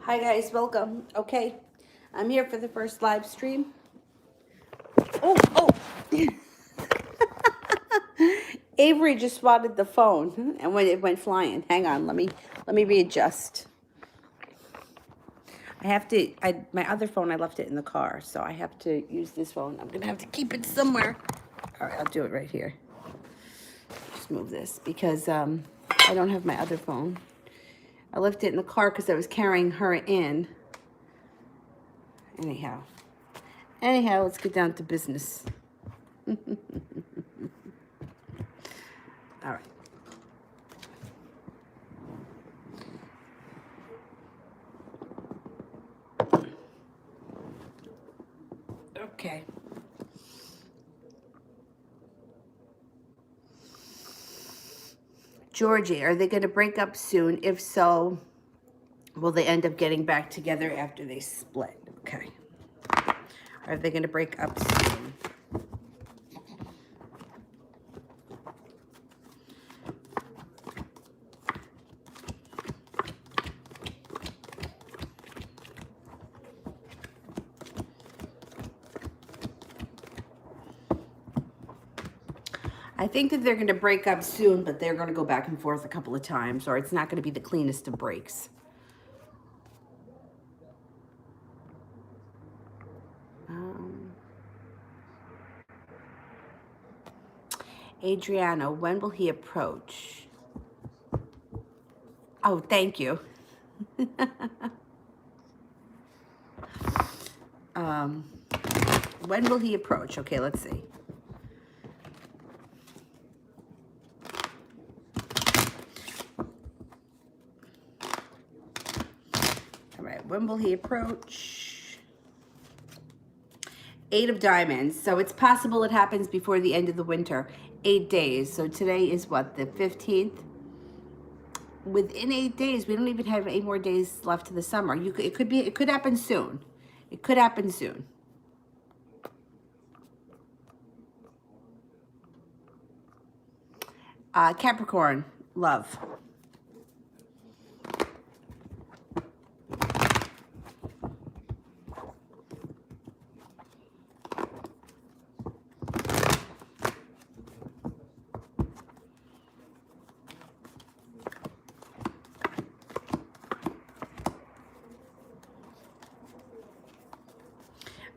Hi guys, welcome. Okay, I'm here for the first live stream. Oh. Avery just spotted the phone and when it went flying. Hang on, let me readjust. I have to, my other phone, I left it in the car, so I have to use this phone. I'm gonna have to keep it somewhere. All right, I'll do it right here. Just move this because I don't have my other phone. I left it in the car because I was carrying her in. Anyhow, let's get down to business. All right. Okay. Georgie, are they going to break up soon? If so, will they end up getting back together after they split? Okay. Are they going to break up soon? I think that they're going to break up soon, but they're going to go back and forth a couple of times, or it's not going to be the cleanest of breaks. Adriana, when will he approach? Oh, thank you. When will he approach? Okay, let's see. All right, when will he approach? 8 of diamonds. So it's possible it happens before the end of the winter. 8 days. So today is what, the 15th? Within 8 days, we don't even have 8 more days left to the summer. It could happen soon. It could happen soon. Capricorn, love.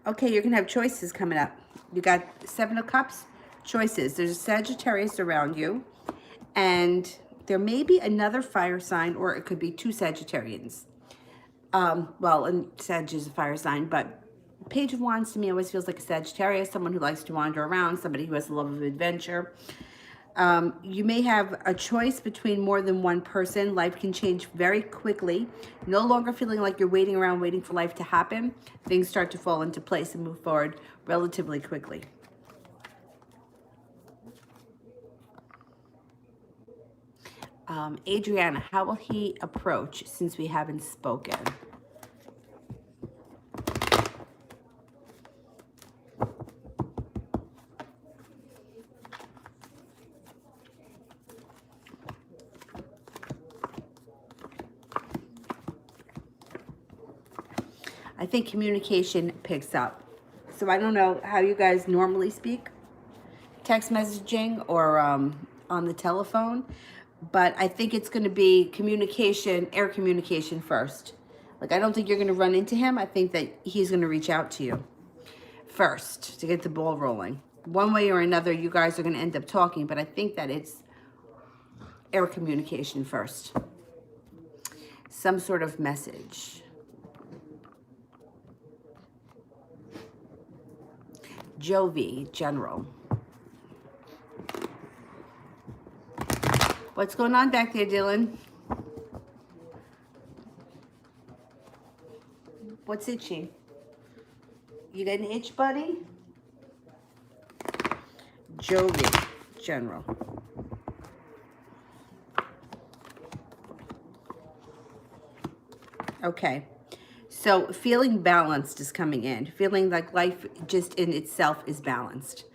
Okay, you're going to have choices coming up. You got 7 of Cups, choices. There's a Sagittarius around you, and there may be another fire sign, or it could be 2 Sagittarians. Well, and Sag is a fire sign, but Page of Wands to me always feels like a Sagittarius, someone who likes to wander around, somebody who has a love of adventure. You may have a choice between more than one person. Life can change very quickly. No longer feeling like you're waiting around, waiting for life to happen. Things start to fall into place and move forward relatively quickly. Adriana, how will he approach since we haven't spoken? I think communication picks up. So I don't know how you guys normally speak, text messaging or on the telephone, but I think it's going to be communication, air communication first. Like, I don't think you're going to run into him. I think that he's going to reach out to you first to get the ball rolling. One way or another, you guys are going to end up talking, but I think that it's air communication first. Some sort of message. Jovi, general. What's going on back there, Dylan? What's itching? You got an itch, buddy? Jovi, general. Okay. So feeling balanced is coming in. Feeling like life just in itself is balanced.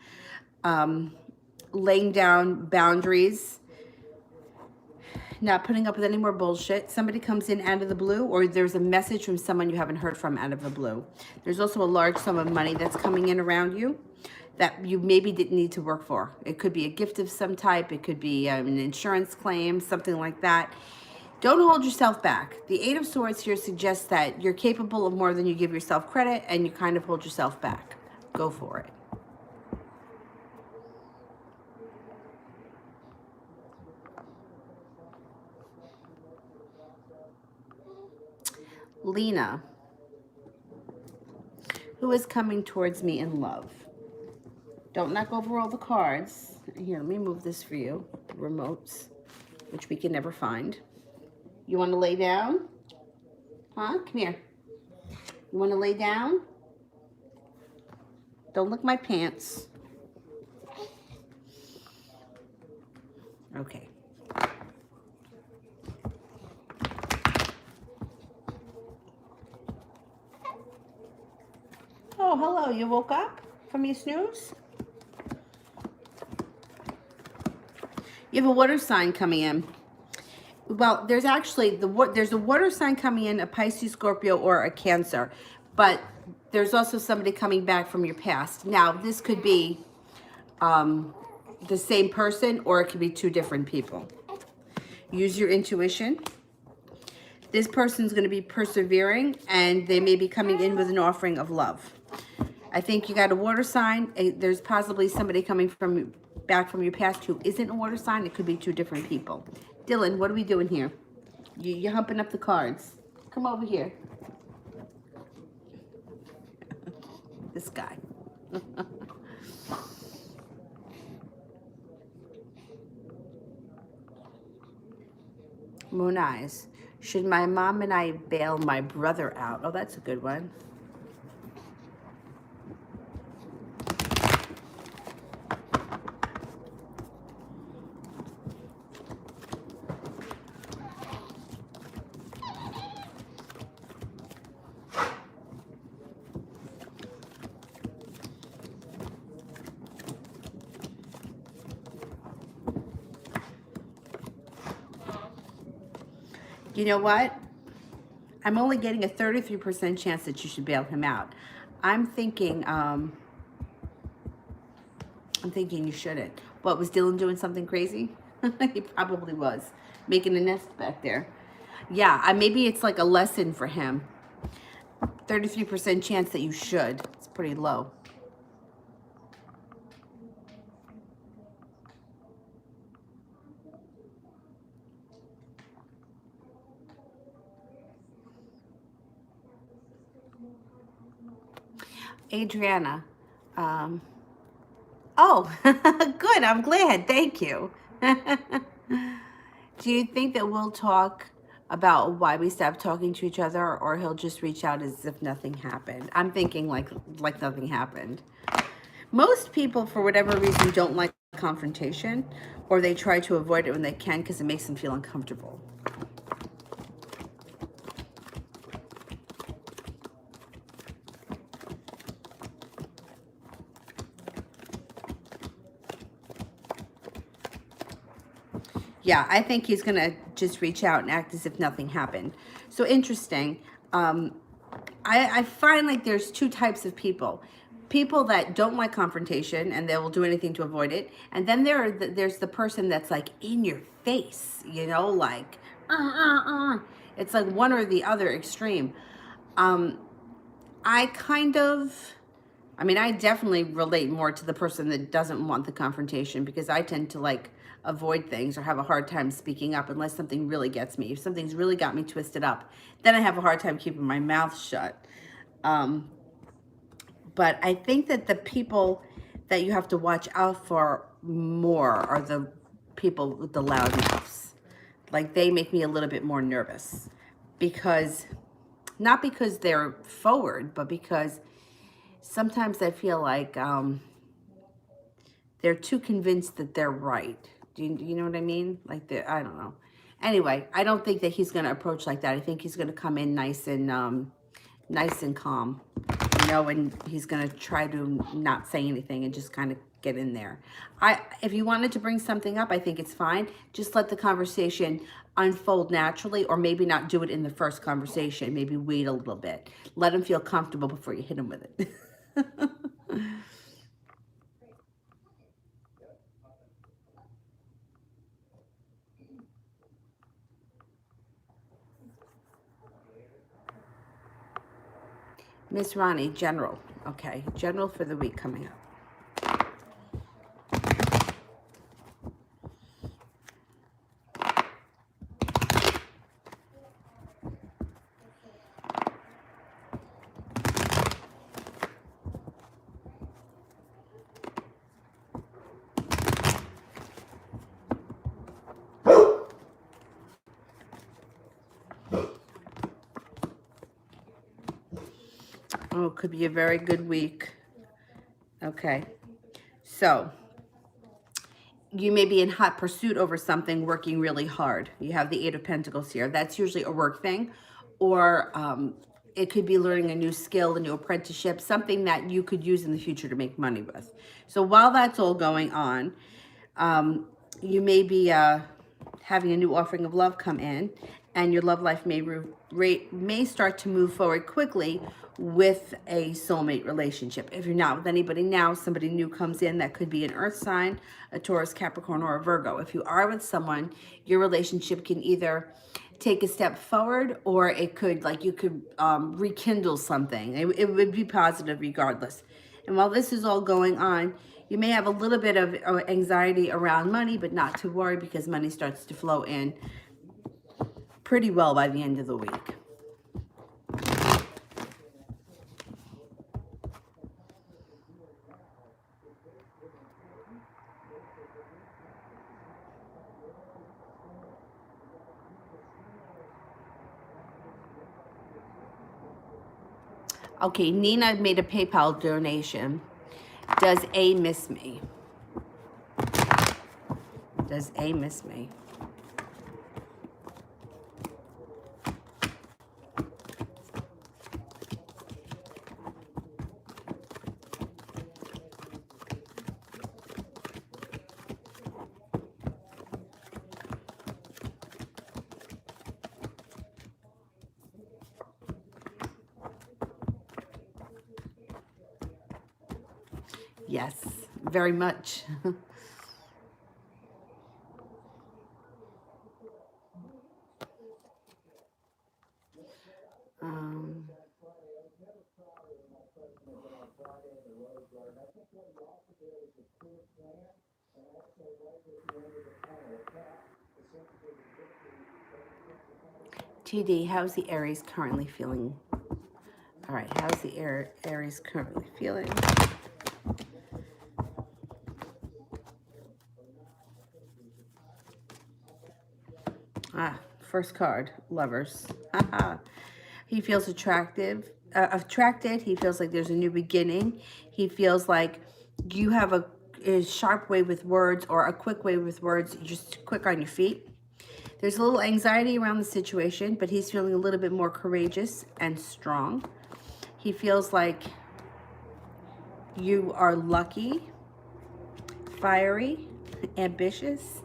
Laying down boundaries. not putting up with any more bullshit. Somebody comes in out of the blue, or there's a message from someone you haven't heard from out of the blue. There's also a large sum of money that's coming in around you that you maybe didn't need to work for. It could be a gift of some type. It could be an insurance claim, something like that. Don't hold yourself back. The Eight of Swords here suggests that you're capable of more than you give yourself credit, and you kind of hold yourself back. Go for it. Lena, who is coming towards me in love? Don't knock over all the cards. Here, let me move this for you. Remotes, which we can never find. You want to lay down? Huh? Come here. You want to lay down? Don't lick my pants. Okay. Oh, hello. You woke up from your snooze? You have a water sign coming in. Well, there's actually there's a water sign coming in, a Pisces, Scorpio, or a Cancer. But there's also somebody coming back from your past. Now, this could be the same person, or it could be two different people. Use your intuition. This person's going to be persevering, and they may be coming in with an offering of love. I think you got a water sign. There's possibly somebody coming back from your past who isn't a water sign. It could be two different people. Dylan, what are we doing here? You're humping up the cards. Come over here. This guy. Moon eyes. Should my mom and I bail my brother out? Oh, that's a good one. You know what? I'm only getting a 33% chance that you should bail him out. I'm thinking you shouldn't. What, was Dylan doing something crazy? He probably was. Making a nest back there. Yeah, maybe it's like a lesson for him. 33% chance that you should. It's pretty low. Adriana. Oh, good. I'm glad. Thank you. Do you think that we'll talk about why we stopped talking to each other, or he'll just reach out as if nothing happened? I'm thinking like nothing happened. Most people, for whatever reason, don't like confrontation, or they try to avoid it when they can because it makes them feel uncomfortable. Yeah, I think he's going to just reach out and act as if nothing happened. So interesting. I find like there's two types of people. People that don't like confrontation and they will do anything to avoid it. And then there's the person that's like in your face, you know, like, It's like one or the other extreme. I definitely relate more to the person that doesn't want the confrontation, because I tend to like avoid things or have a hard time speaking up unless something really gets me. If something's really got me twisted up, then I have a hard time keeping my mouth shut. But I think that the people that you have to watch out for more are the people with the loud mouths. Like, they make me a little bit more nervous, because, not because they're forward, but because sometimes I feel like they're too convinced that they're right. Do you know what I mean? Like, I don't know. Anyway, I don't think that he's going to approach like that. I think he's going to come in nice and calm, you know, and he's going to try to not say anything and just kind of get in there. If you wanted to bring something up, I think it's fine. Just let the conversation unfold naturally, or maybe not do it in the first conversation. Maybe wait a little bit. Let them feel comfortable before you hit them with it. Miss Ronnie, general. Okay, general for the week coming up. Oh, it could be a very good week. Okay. So, you may be in hot pursuit over something, working really hard. You have the Eight of Pentacles here. That's usually a work thing. Or it could be learning a new skill, a new apprenticeship, something that you could use in the future to make money with. So while that's all going on, you may be having a new offering of love come in, and your love life may start to move forward quickly with a soulmate relationship. If you're not with anybody now, somebody new comes in. That could be an earth sign, a Taurus, Capricorn, or a Virgo. If you are with someone, your relationship can either take a step forward, or it could, like, you could rekindle something. It would be positive regardless. And while this is all going on, you may have a little bit of anxiety around money, but not to worry, because money starts to flow in pretty well by the end of the week. Okay, Nina made a PayPal donation. Does A miss me? Does A miss me? Yes, very much. TD, how's the Aries currently feeling? All right, how's the Aries currently feeling? First card, Lovers. He feels attracted. He feels like there's a new beginning. He feels like you have a sharp way with words, or a quick way with words, just quick on your feet. There's a little anxiety around the situation, but he's feeling a little bit more courageous and strong. He feels like you are lucky, fiery, ambitious,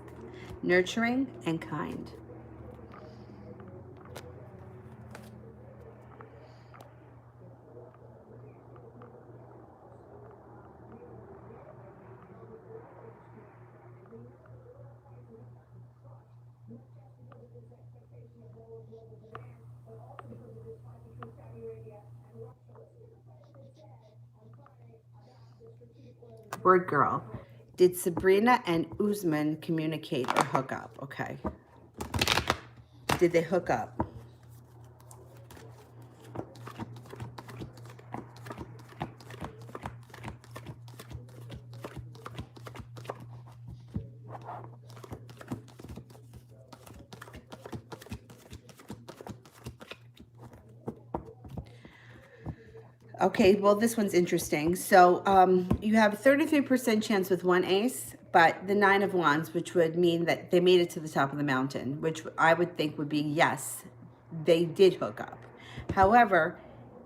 nurturing, and kind. Word girl. Did Sabrina and Usman communicate or hook up? Okay. Did they hook up? Okay, well, this one's interesting. So you have a 33% chance with one ace, but the Nine of Wands, which would mean that they made it to the top of the mountain, which I would think would be yes, they did hook up. However,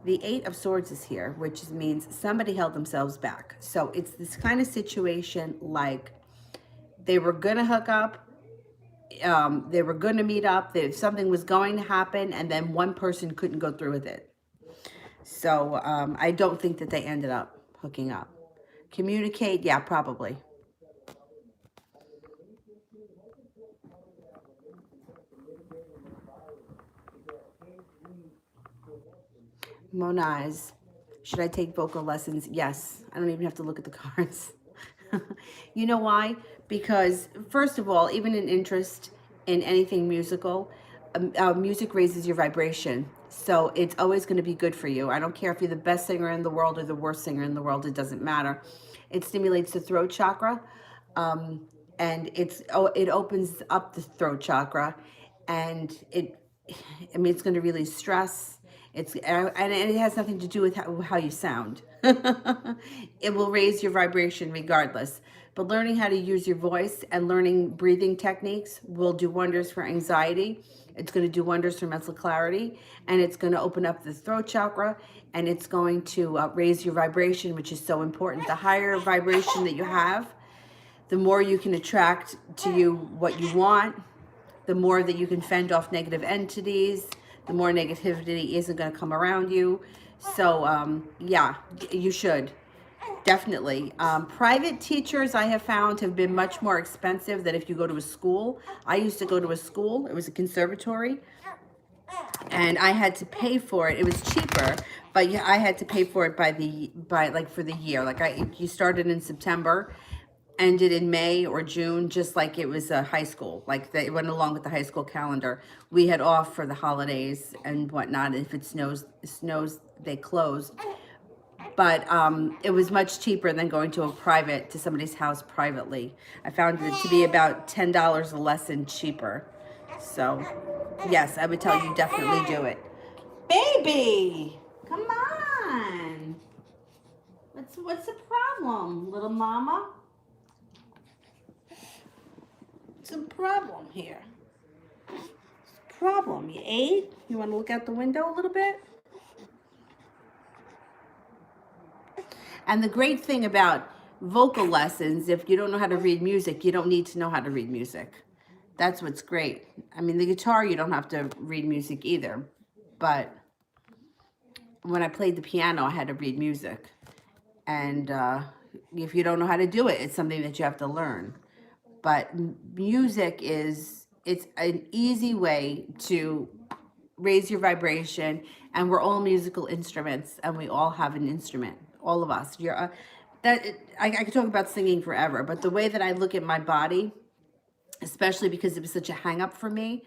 The Eight of Swords is here, which means somebody held themselves back. So it's this kind of situation like they were going to hook up, they were going to meet up, something was going to happen, and then one person couldn't go through with it. So I don't think that they ended up hooking up. Communicate, yeah, probably. Monaz, should I take vocal lessons? Yes. I don't even have to look at the cards. You know why? Because first of all, even an interest in anything musical, music raises your vibration. So it's always going to be good for you. I don't care if you're the best singer in the world or the worst singer in the world. It doesn't matter. It stimulates the throat chakra. And it opens up the throat chakra, and it's going to release stress. And it has nothing to do with how you sound. It will raise your vibration regardless. But learning how to use your voice and learning breathing techniques will do wonders for anxiety. It's going to do wonders for mental clarity, and it's going to open up the throat chakra, and it's going to raise your vibration, which is so important. The higher vibration that you have, the more you can attract to you what you want, the more that you can fend off negative entities, the more negativity isn't going to come around you. So, yeah, you should. Definitely. Private teachers, I have found, have been much more expensive than if you go to a school. I used to go to a school. It was a conservatory, and I had to pay for it. It was cheaper, but yeah, I had to pay for it for the year. You started in September, ended in May or June, just like it was a high school. Like they went along with the high school calendar. We had off for the holidays and whatnot. If it snows, they close. But it was much cheaper than going to somebody's house privately. I found it to be about $10 a lesson cheaper. So, yes, I would tell you definitely do it. Baby, come on. What's the problem, little mama? Some problem here. Problem. You ate? You want to look out the window a little bit? And the great thing about vocal lessons, if you don't know how to read music, you don't need to know how to read music. That's what's great. I mean, the guitar, you don't have to read music either. But when I played the piano, I had to read music. And if you don't know how to do it, it's something that you have to learn. But music it's an easy way to raise your vibration, and we're all musical instruments, and we all have an instrument, all of us. I could talk about singing forever, but the way that I look at my body, especially because it was such a hang up for me,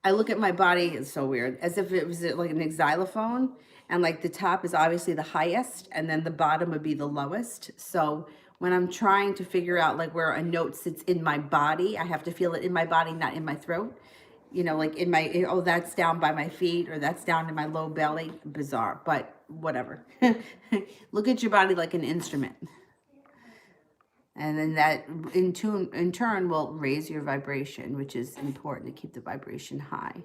I look at my body, it's so weird, as if it was like an xylophone, and like the top is obviously the highest, and then the bottom would be the lowest. So when I'm trying to figure out like where a note sits in my body, I have to feel it in my body, not in my throat. Like oh, that's down by my feet, or that's down in my low belly. Bizarre, but whatever. Look at your body like an instrument. And then that in turn will raise your vibration, which is important to keep the vibration high.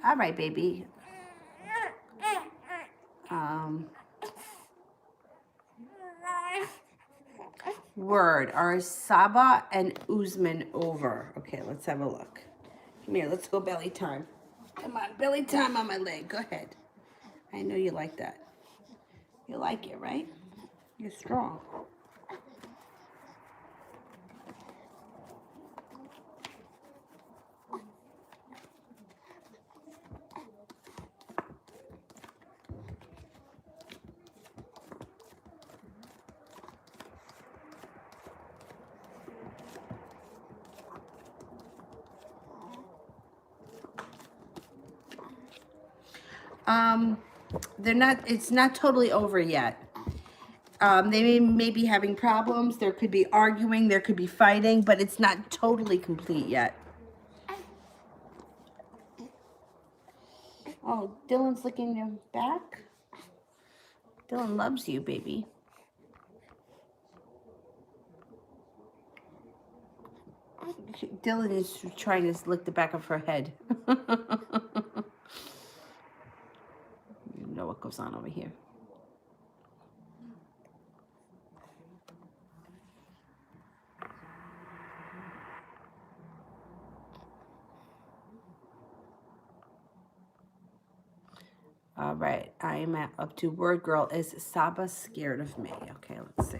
All right, baby. Word are Saba and Usman over. Okay, let's have a look. Come here, let's go belly time. Come on, belly time on my leg. Go ahead. I know you like that. You like it, right? You're strong. It's not totally over yet. They may be having problems. There could be arguing, there could be fighting, but it's not totally complete yet. Oh, Dylan's licking your back. Dylan loves you, baby. Dylan is trying to lick the back of her head. You know what goes on over here. All right, I am up to word girl. Is Saba scared of me? Okay, let's see.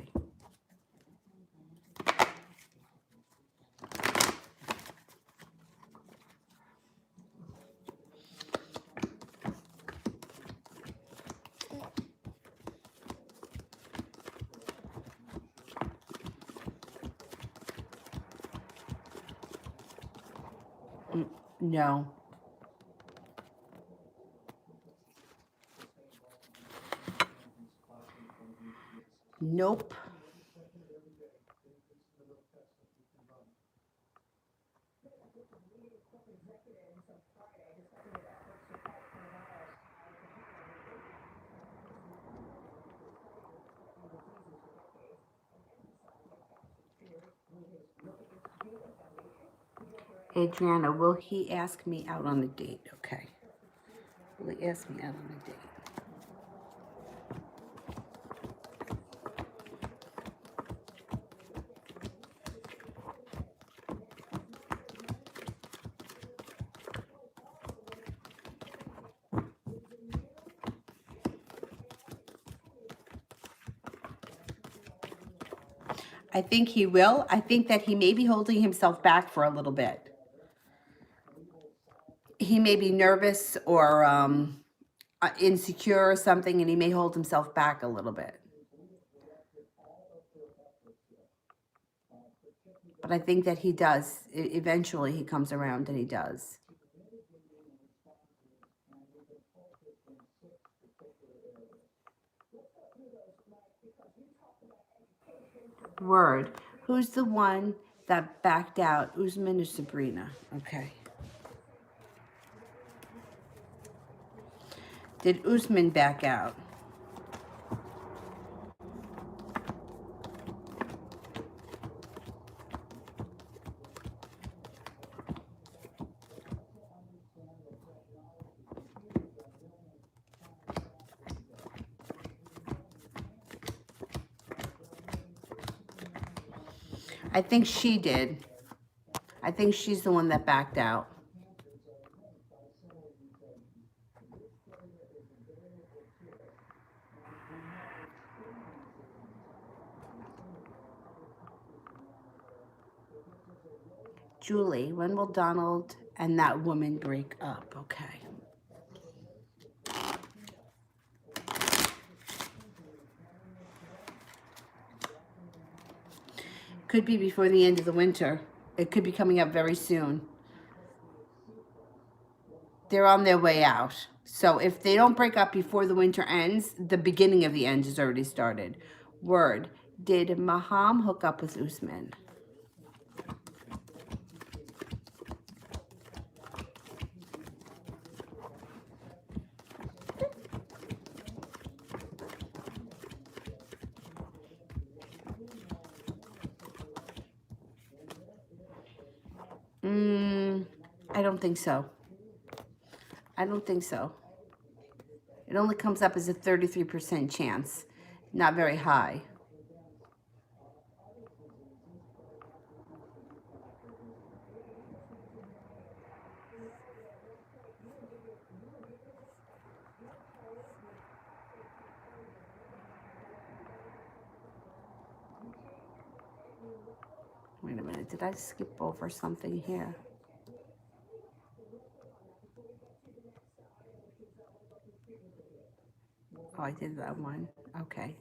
No. Nope. Adriana, will he ask me out on a date? Okay. Will he ask me out on a date? I think he will. I think that he may be holding himself back for a little bit. He may be nervous or insecure or something, and he may hold himself back a little bit. But I think that he does. Eventually, he comes around and he does. Word. Who's the one that backed out? Usman or Sabrina? Okay. Did Usman back out? I think she did. I think she's the one that backed out. Julie, when will Donald and that woman break up? Okay. Could be before the end of the winter. It could be coming up very soon. They're on their way out. So if they don't break up before the winter ends, the beginning of the end has already started. Word. Did Maham hook up with Usman? I don't think so. I don't think so. It only comes up as a 33% chance. Not very high. Wait a minute. Did I skip over something here? Oh, I did that one. Okay.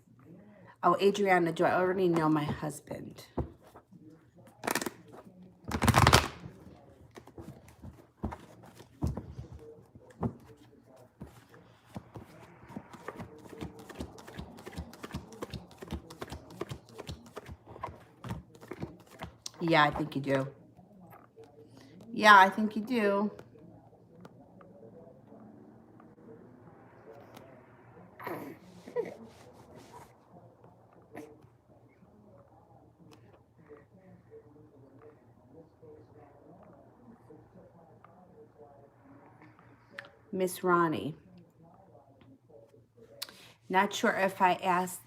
Oh, Adriana, do I already know my husband? Yeah, I think you do. Yeah, I think you do. Miss Ronnie. Not sure if I asked,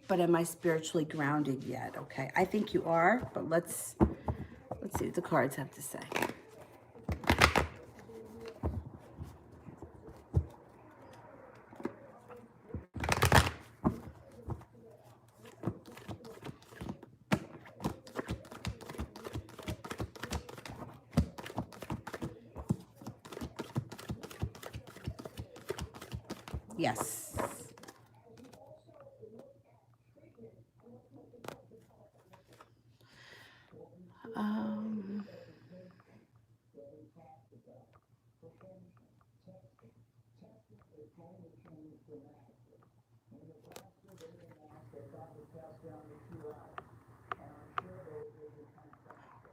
but am I spiritually grounded yet? Okay, I think you are, but let's see what the cards have to say. Yes. Um,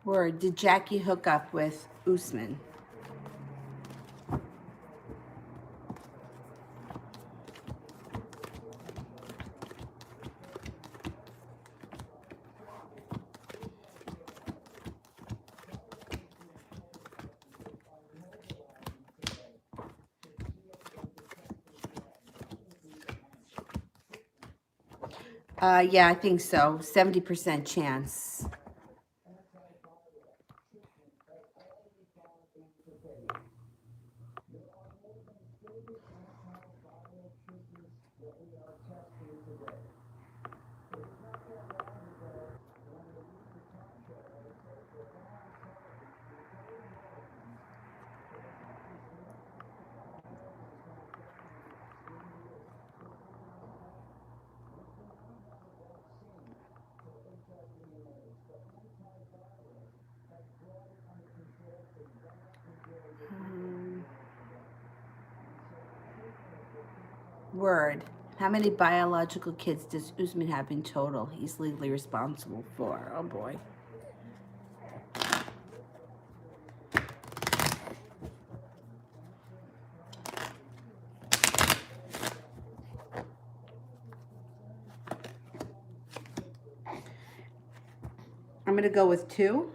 Word, did Jackie hook up with Usman? Yeah, I think so. 70% chance. Word. How many biological kids does Usman have in total? He's legally responsible for. Oh boy. I'm going to go with 2.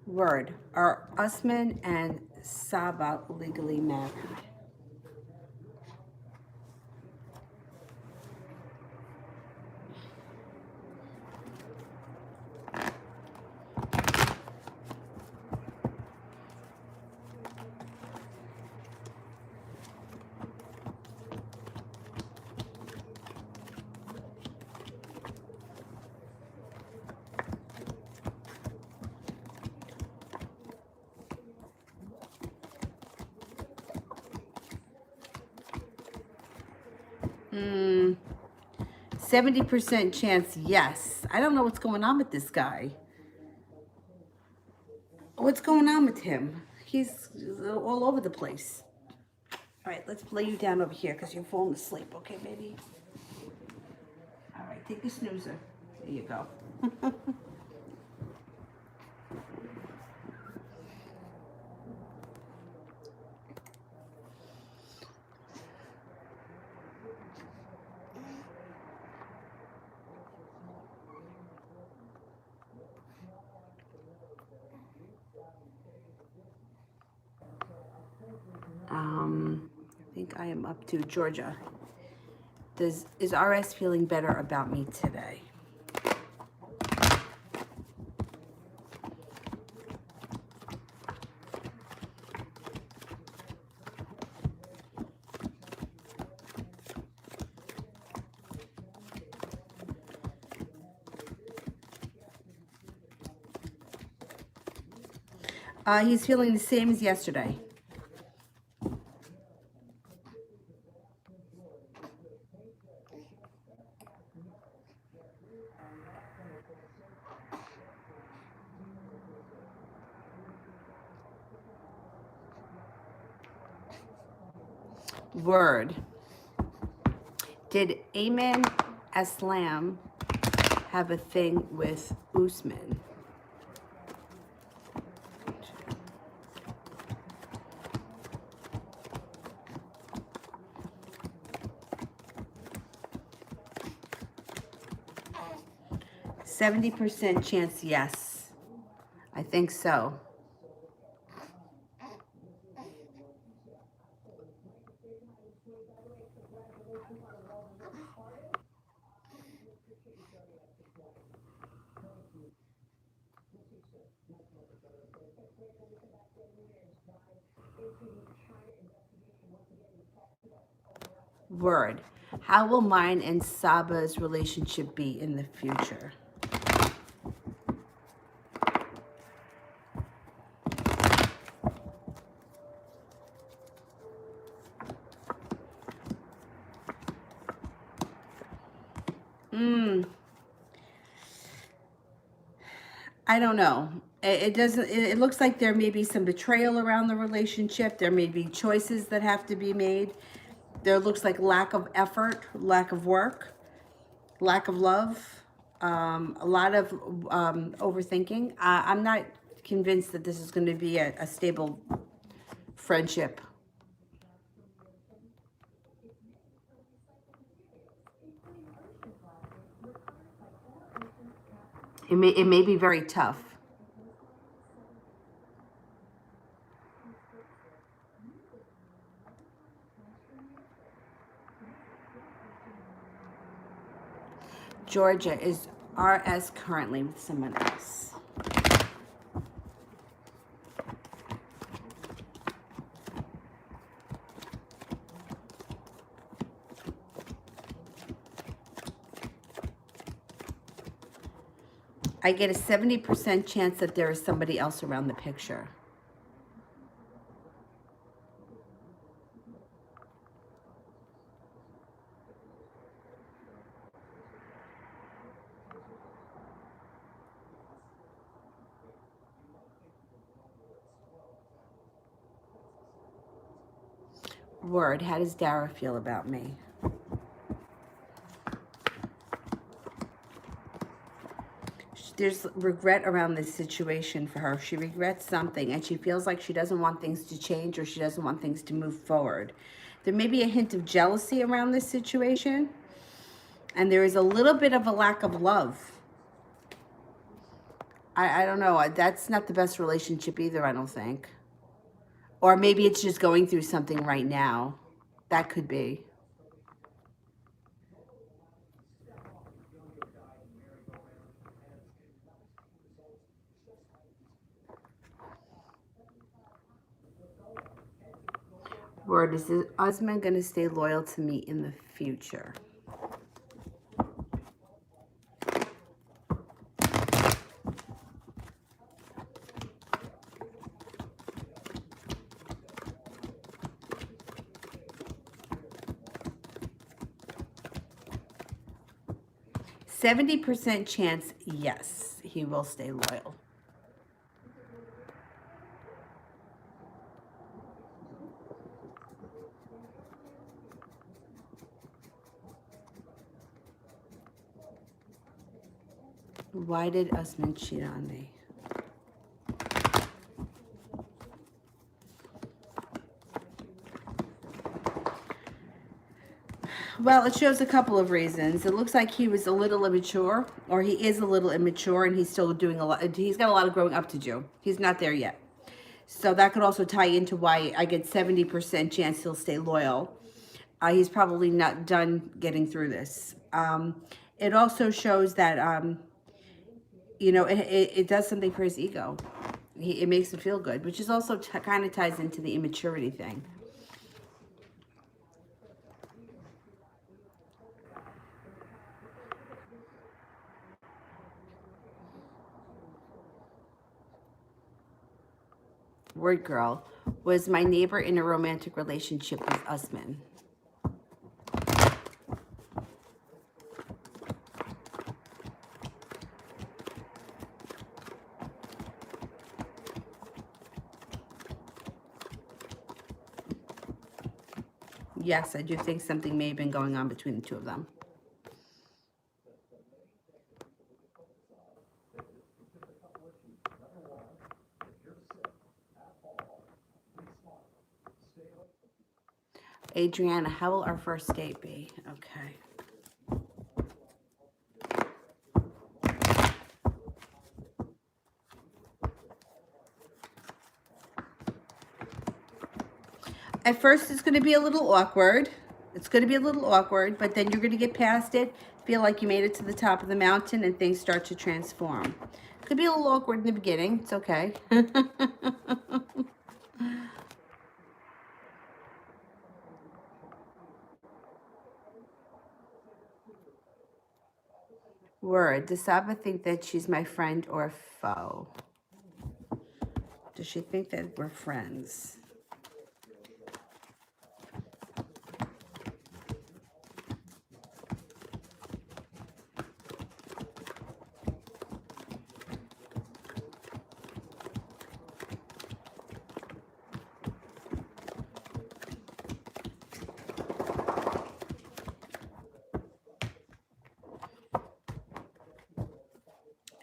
Word. Are Usman and Saba legally married? Hmm. 70% chance, yes. I don't know what's going on with this guy. What's going on with him? He's all over the place. All right, let's lay you down over here because you're falling asleep. Okay, baby? All right, take a snoozer. There you go. I think I am up to Georgia. Is RS feeling better about me today? He's feeling the same as yesterday. Word. Did Amen Aslam have a thing with Usman? 70% chance yes. I think so. Word. How will mine and Saba's relationship be in the future? I don't know. It doesn't, it looks like there may be some betrayal around the relationship. There may be choices that have to be made. There looks like lack of effort, lack of work, lack of love, a lot of overthinking. I'm not convinced that this is going to be a stable friendship. It may be very tough. Georgia, is RS currently with someone else? I get a 70% chance that there is somebody else around the picture. Word, how does Dara feel about me? There's regret around this situation for her. She regrets something and she feels like she doesn't want things to change or she doesn't want things to move forward. There may be a hint of jealousy around this situation, and there is a little bit of a lack of love. I don't know. That's not the best relationship either, I don't think. Or maybe it's just going through something right now. That could be. Word, is this husband going to stay loyal to me in the future? %70 chance, yes, he will stay loyal. Why did Usman cheat on me? Well, it shows a couple of reasons. It looks like he was a little immature, or he is a little immature, and he's still doing a lot. He's got a lot of growing up to do. He's not there yet. So that could also tie into why I get 70% chance he'll stay loyal. He's probably not done getting through this. It also shows that, you know, it does something for his ego. It makes him feel good, which is also kind of ties into the immaturity thing. Word girl, was my neighbor in a romantic relationship with Usman? Yes, I do think something may have been going on between the two of them. Adriana, how will our first date be? Okay. At first, it's going to be a little awkward. It's going to be a little awkward, but then you're going to get past it, feel like you made it to the top of the mountain, and things start to transform. Could be a little awkward in the beginning. It's okay. Word. Does Saba think that she's my friend or foe? Does she think that we're friends?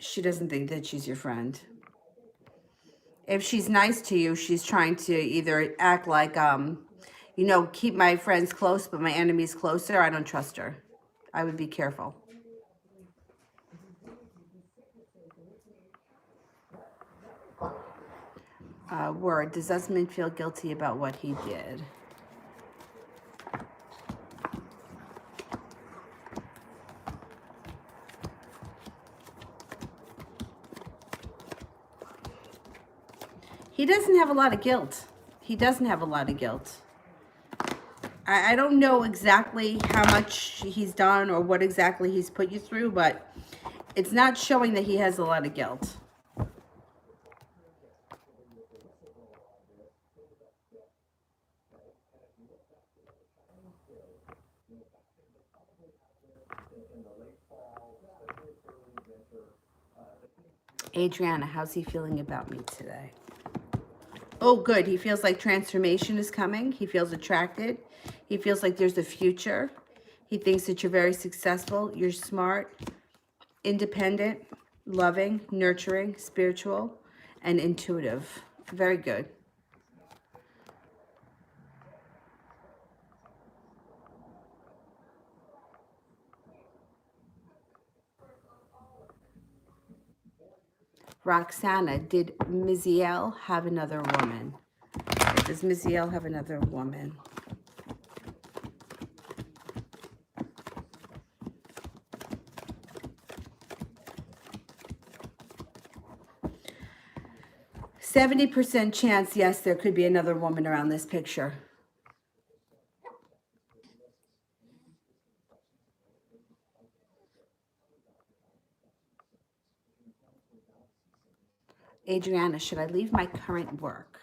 She doesn't think that she's your friend. If she's nice to you, she's trying to either act like, you know, keep my friends close, but my enemies closer. I don't trust her. I would be careful. Word. Does Desmond feel guilty about what he did? He doesn't have a lot of guilt. He doesn't have a lot of guilt. I don't know exactly how much he's done or what exactly he's put you through, but it's not showing that he has a lot of guilt. Adriana, how's he feeling about me today? Oh, good. He feels like transformation is coming. He feels attracted. He feels like there's a future. He thinks that you're very successful. You're smart, independent, loving, nurturing, spiritual, and intuitive. Very good. Roxana, did Miziel have another woman? Does Miziel have another woman? %70 chance, yes, there could be another woman around this picture. Adriana, should I leave my current work?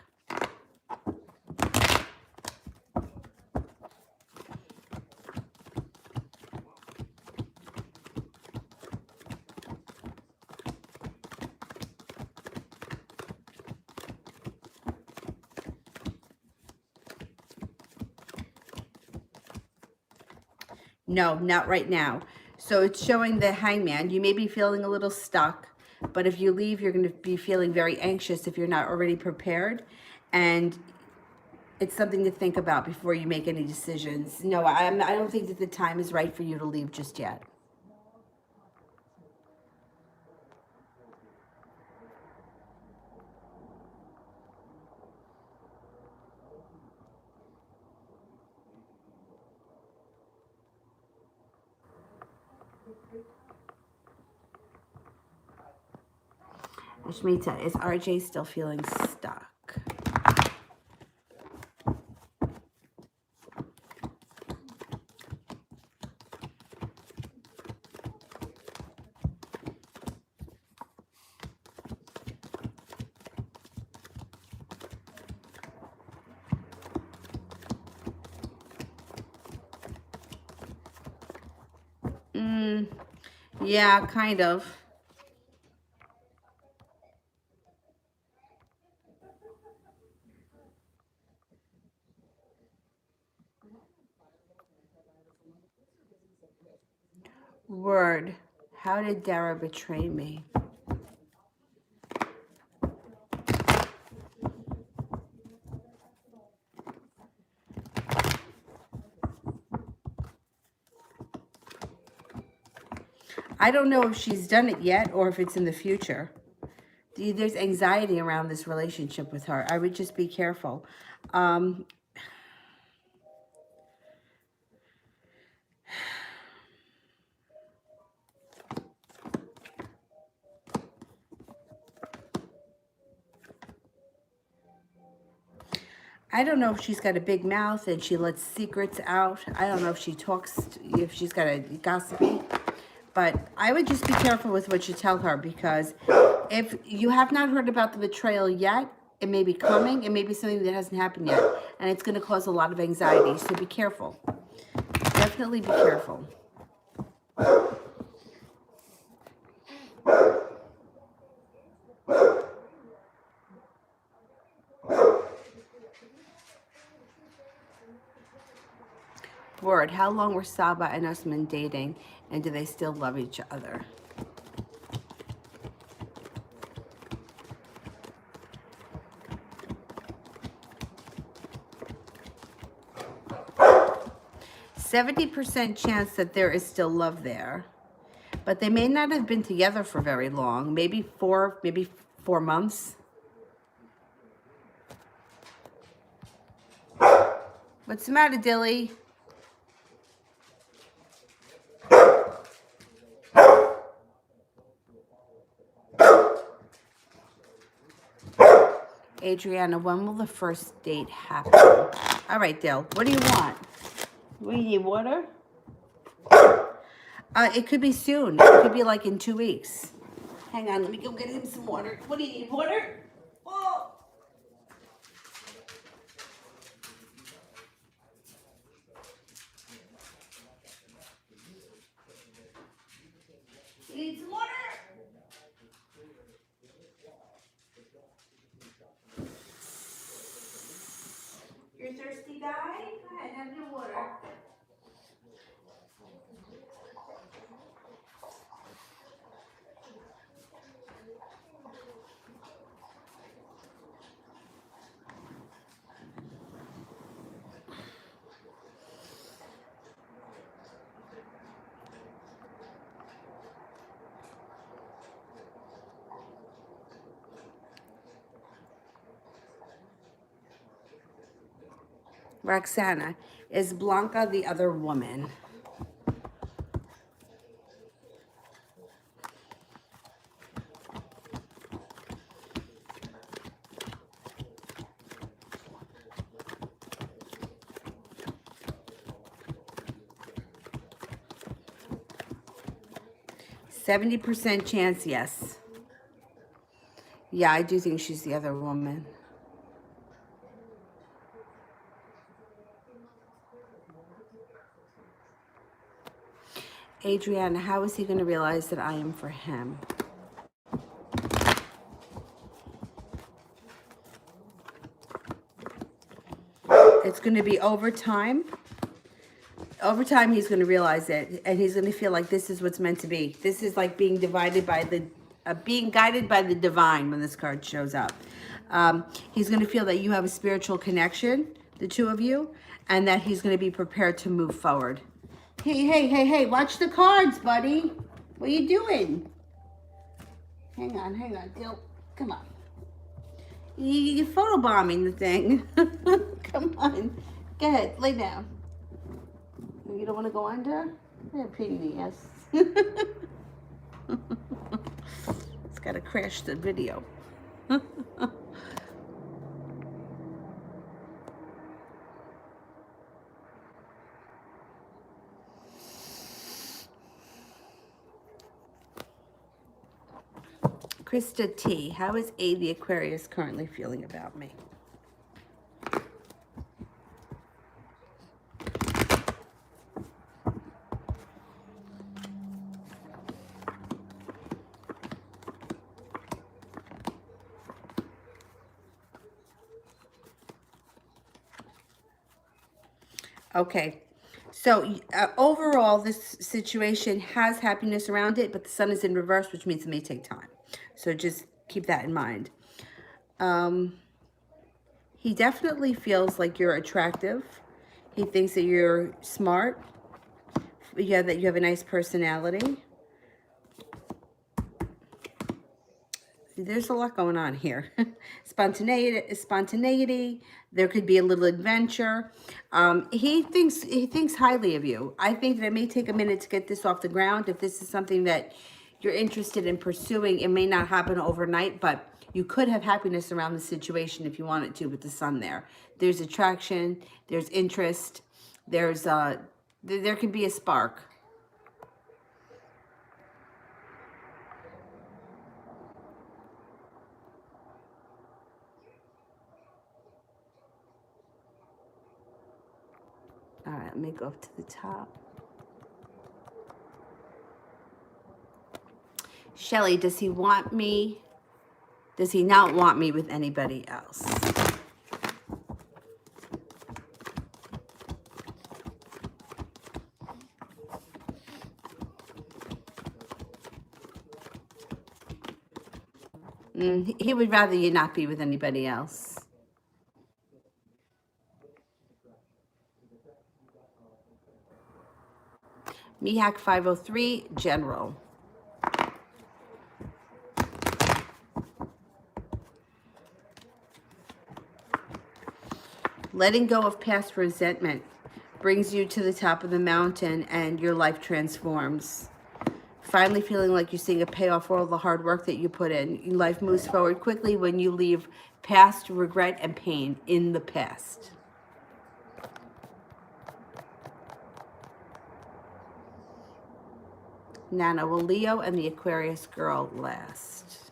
No, not right now. So it's showing the Hangman. You may be feeling a little stuck, but if you leave, you're going to be feeling very anxious if you're not already prepared. And it's something to think about before you make any decisions. No, I don't think that the time is right for you to leave just yet. Ashmita, is RJ still feeling stuck? Yeah, kind of. Word. How did Dara betray me? I don't know if she's done it yet or if it's in the future. There's anxiety around this relationship with her. I would just be careful. I don't know if she's got a big mouth and she lets secrets out. I don't know if she talks, if she's got a gossipy. But I would just be careful with what you tell her, because if you have not heard about the betrayal yet, it may be coming. It may be something that hasn't happened yet. And it's going to cause a lot of anxiety. So be careful. Definitely be careful. Word, how long were Saba and Usman dating, and do they still love each other? %70 chance that there is still love there, but they may not have been together for very long. Maybe 4 months. What's the matter, Dilly? Adriana, when will the first date happen? All right, Dill, what do you want? We need water? It could be soon. It could be like in 2 weeks. Hang on, let me go get him some water. What do you need, water? Oh. You need some water? You're thirsty, guy? Go ahead, have your water. Roxana, is Blanca the other woman? %70 chance, yes. Yeah, I do think she's the other woman. Adriana, how is he going to realize that I am for him? It's going to be over time. Over time, he's going to realize it, and he's going to feel like this is what's meant to be. This is like being divided by the, being guided by the divine when this card shows up. He's going to feel that you have a spiritual connection, the two of you, and that he's going to be prepared to move forward. Hey, watch the cards, buddy. What are you doing? Hang on, Dill. Come on. You're photobombing the thing. Come on. Go ahead, lay down. You don't want to go under? Yeah, pain in the ass. It's got to crash the video. Krista T, how is A the Aquarius currently feeling about me? Okay, so overall, this situation has happiness around it, but the sun is in reverse, which means it may take time. So just keep that in mind. He definitely feels like you're attractive. He thinks that you're smart. Yeah, that you have a nice personality. there's a lot going on here. Spontaneity. There could be a little adventure. He thinks highly of you. I think that it may take a minute to get this off the ground. If this is something that you're interested in pursuing, it may not happen overnight, but you could have happiness around the situation if you want it to with the sun there. There's attraction, there's interest, there could be a spark. All right, let me go up to the top. Shelly, does he want me? Does he not want me with anybody else? He would rather you not be with anybody else. Mihak 503, General. Letting go of past resentment brings you to the top of the mountain and your life transforms. Finally feeling like you're seeing a payoff for all the hard work that you put in. Life moves forward quickly when you leave past regret and pain in the past. Nana, will Leo and the Aquarius girl last?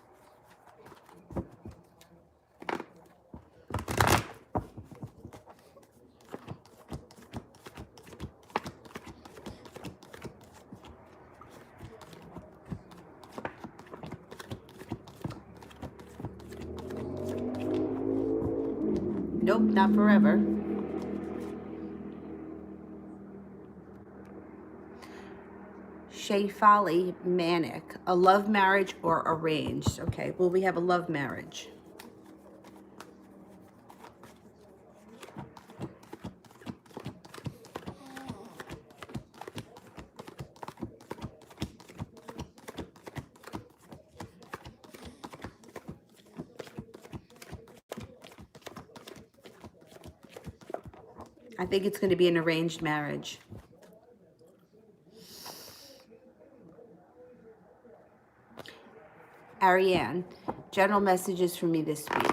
Nope, not forever. Shay Folly, Manic. A love marriage or arranged? Okay, well, we have a love marriage. I think it's going to be an arranged marriage. Ariane, general messages for me this week.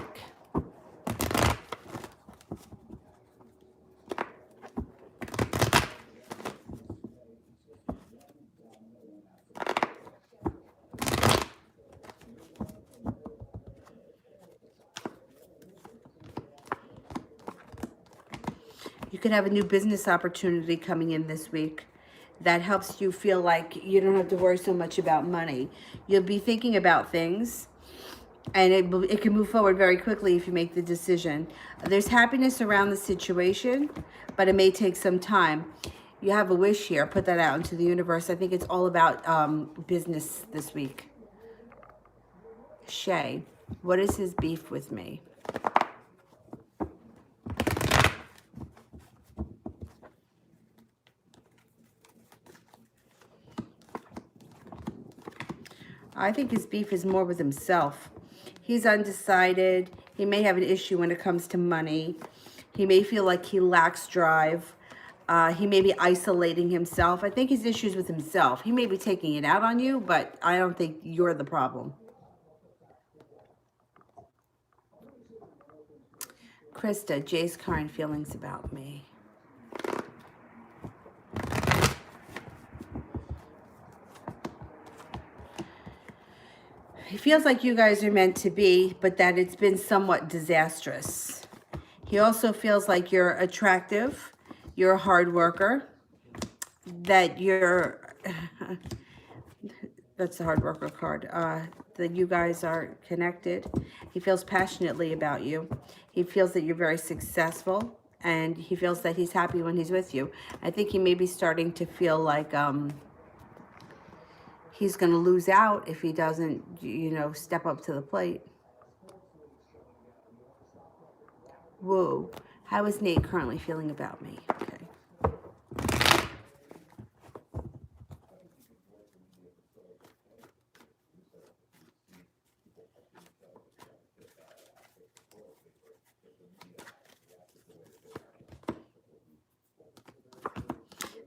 You could have a new business opportunity coming in this week that helps you feel like you don't have to worry so much about money. You'll be thinking about things, and it can move forward very quickly if you make the decision. There's happiness around the situation, but it may take some time. You have a wish here. Put that out into the universe. I think it's all about business this week. Shay, what is his beef with me? I think his beef is more with himself. He's undecided. He may have an issue when it comes to money. He may feel like he lacks drive. He may be isolating himself. I think his issues with himself. He may be taking it out on you, but I don't think you're the problem. Krista, Jay's current feelings about me. He feels like you guys are meant to be, but that it's been somewhat disastrous. He also feels like you're attractive, you're a hard worker, that you're, that's the hard worker card, that you guys are connected. He feels passionately about you. He feels that you're very successful, and he feels that he's happy when he's with you. I think he may be starting to feel like, he's going to lose out if he doesn't, step up to the plate. Whoa. How is Nate currently feeling about me? Okay.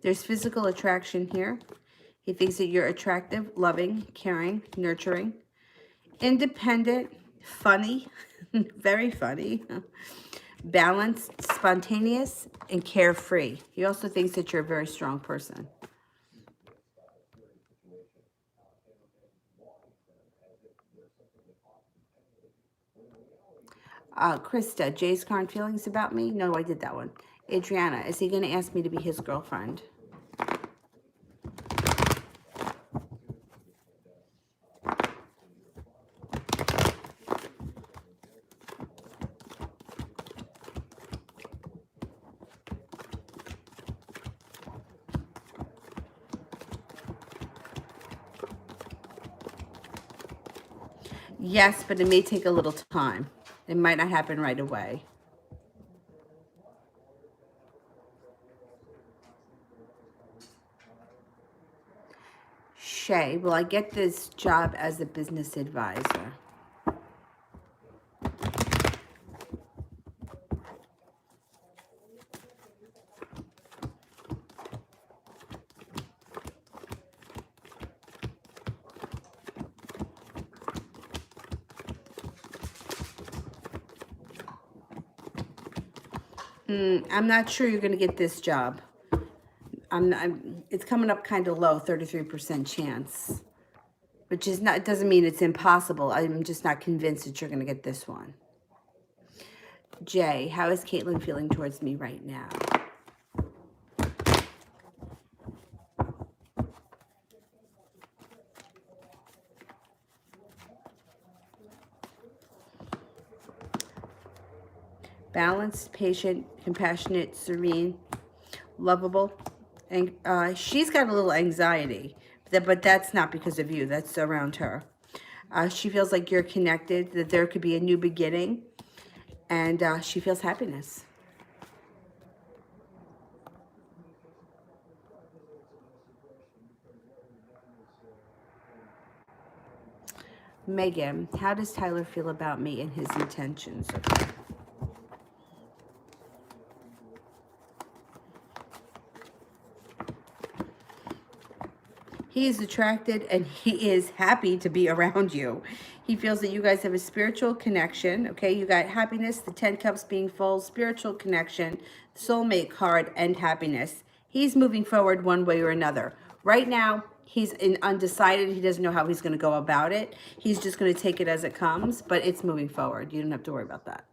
There's physical attraction here. He thinks that you're attractive, loving, caring, nurturing, independent, funny, very funny, balanced, spontaneous, and carefree. He also thinks that you're a very strong person. Krista, Jay's current feelings about me? No, I did that one. Adriana, is he going to ask me to be his girlfriend? Yes, but it may take a little time. It might not happen right away. Shay, will I get this job as a business advisor? I'm not sure you're going to get this job. It's coming up kind of low, 33% chance. Which is not, it doesn't mean it's impossible. I'm just not convinced that you're going to get this one. Jay, how is Caitlin feeling towards me right now? Balanced, patient, compassionate, serene, lovable. And she's got a little anxiety, but that's not because of you. That's around her. She feels like you're connected, that there could be a new beginning, and she feels happiness. Megan, how does Tyler feel about me and his intentions? Okay. He is attracted and he is happy to be around you. He feels that you guys have a spiritual connection. Okay, you got happiness, the 10 cups being full, spiritual connection, soulmate card, and happiness. He's moving forward one way or another. Right now, he's undecided. He doesn't know how he's going to go about it. He's just going to take it as it comes, but it's moving forward. You don't have to worry about that.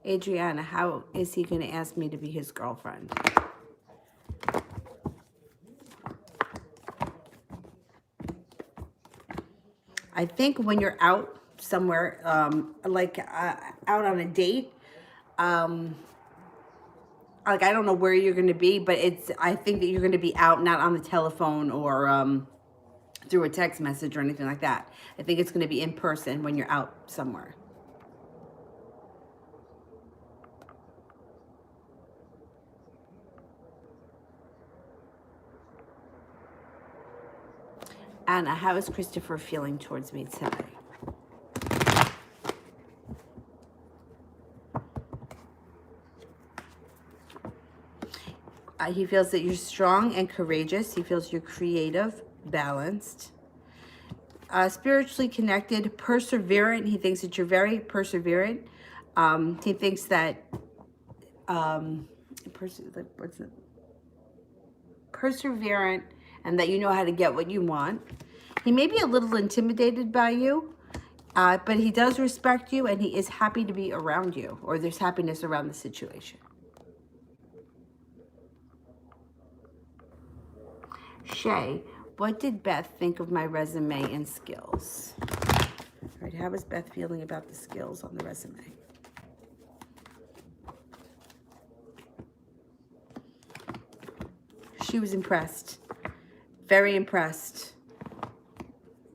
Adriana, how is he going to ask me to be his girlfriend? I think when you're out somewhere, out on a date, like I don't know where you're going to be, but I think that you're going to be out, not on the telephone or through a text message or anything like that. I think it's going to be in person when you're out somewhere. Anna, how is Christopher feeling towards me today? He feels that you're strong and courageous. He feels you're creative, balanced, spiritually connected, perseverant. He thinks that you're very perseverant. He thinks that perseverant, and that you know how to get what you want. He may be a little intimidated by you, but he does respect you, and he is happy to be around you, or there's happiness around the situation. Shay, what did Beth think of my resume and skills? All right, how is Beth feeling about the skills on the resume? She was impressed. Very impressed.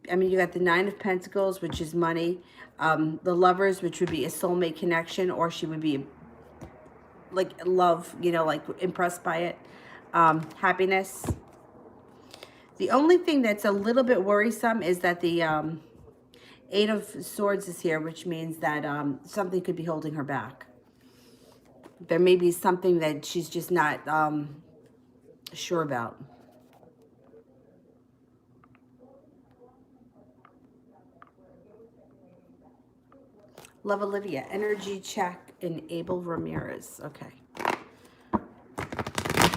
I mean, you got the 9 of Pentacles, which is money. The Lovers, which would be a soulmate connection, or she would be like love, like impressed by it. Happiness. The only thing that's a little bit worrisome is that the 8 of Swords is here, which means that something could be holding her back. There may be something that she's just not sure about. Love Olivia. Energy check in Abel Ramirez. Okay.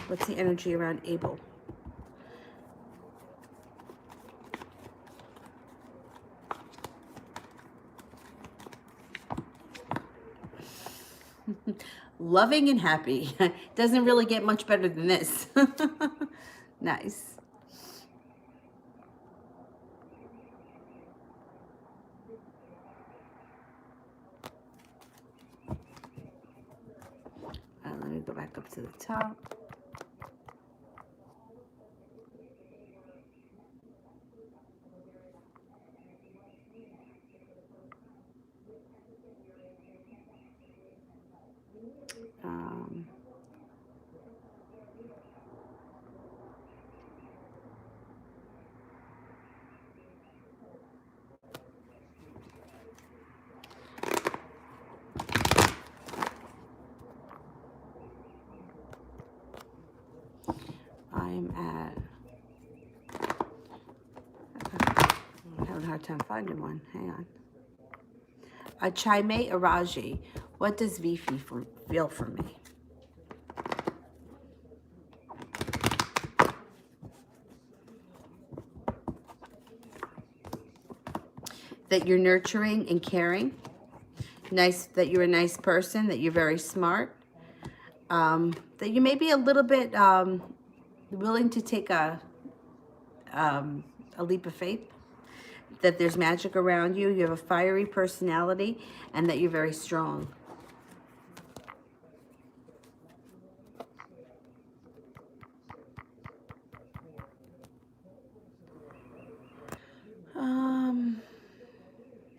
What's the energy around Abel? Loving and happy. Doesn't really get much better than this. Nice. Let me go back up to the top. I'm at, I'm having a hard time finding one. Hang on. Chaime Araji. What does V feel for me? That you're nurturing and caring. Nice, that you're a nice person, that you're very smart. That you may be a little bit willing to take a leap of faith. That there's magic around you. You have a fiery personality, and that you're very strong.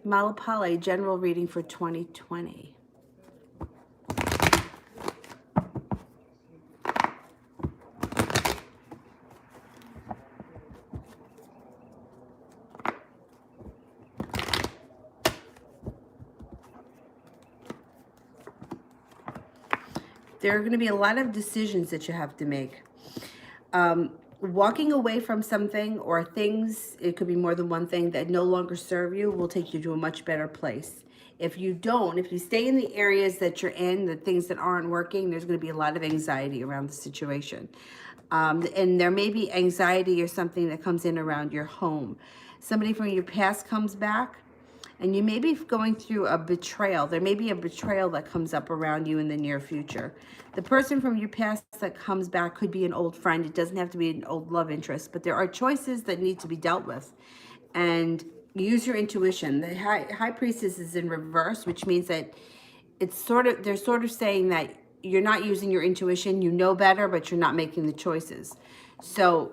Malapale, general reading for 2020. There are going to be a lot of decisions that you have to make. Walking away from something or things, it could be more than one thing, that no longer serve you will take you to a much better place. If you don't, if you stay in the areas that you're in, the things that aren't working, there's going to be a lot of anxiety around the situation. And there may be anxiety or something that comes in around your home. Somebody from your past comes back, and you may be going through a betrayal. There may be a betrayal that comes up around you in the near future. The person from your past that comes back could be an old friend. It doesn't have to be an old love interest, but there are choices that need to be dealt with. And use your intuition. The High Priestess is in reverse, which means that it's they're sort of saying that you're not using your intuition. You know better, but you're not making the choices. So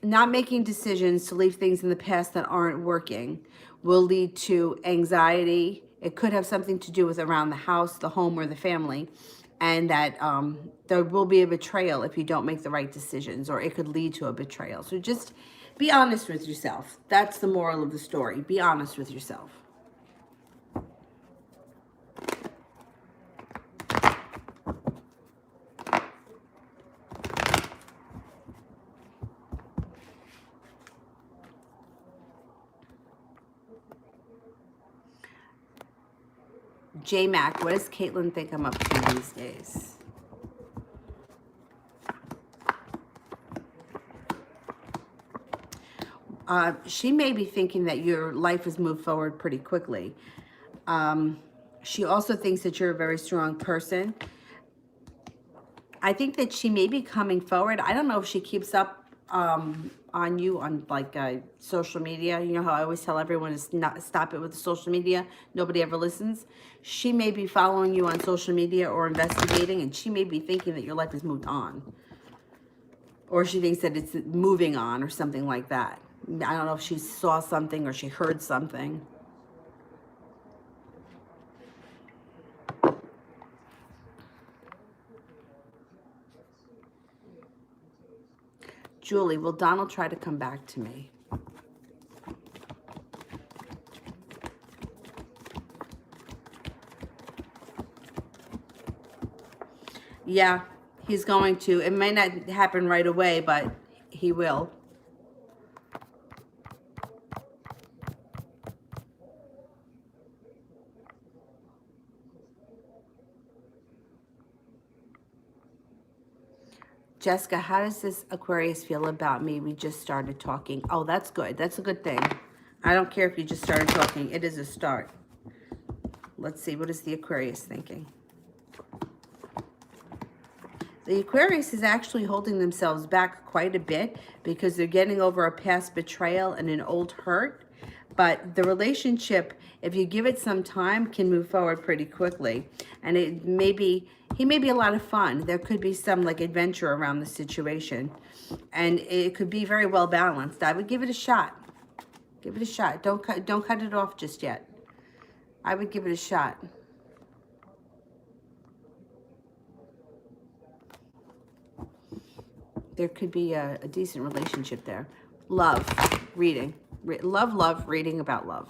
not making decisions to leave things in the past that aren't working will lead to anxiety. It could have something to do with around the house, the home, or the family. And that there will be a betrayal if you don't make the right decisions, or it could lead to a betrayal. So just be honest with yourself. That's the moral of the story. Be honest with yourself. J-Mac, what does Caitlin think I'm up to these days? She may be thinking that your life has moved forward pretty quickly. She also thinks that you're a very strong person. I think that she may be coming forward. I don't know if she keeps up on you on like social media. You know how I always tell everyone to not stop it with the social media. Nobody ever listens. She may be following you on social media or investigating, and she may be thinking that your life has moved on. Or she thinks that it's moving on or something like that. I don't know if she saw something or she heard something. Julie, will Donald try to come back to me? Yeah, he's going to. It may not happen right away, but he will. Jessica, how does this Aquarius feel about me? We just started talking. Oh, that's good. That's a good thing. I don't care if you just started talking. It is a start. Let's see. What is the Aquarius thinking? The Aquarius is actually holding themselves back quite a bit because they're getting over a past betrayal and an old hurt. But the relationship, if you give it some time, can move forward pretty quickly. And he may be a lot of fun. There could be some like adventure around the situation. And it could be very well balanced. I would give it a shot. Give it a shot. Don't cut it off just yet. I would give it a shot. There could be a decent relationship there. Love, reading. Love, reading about love.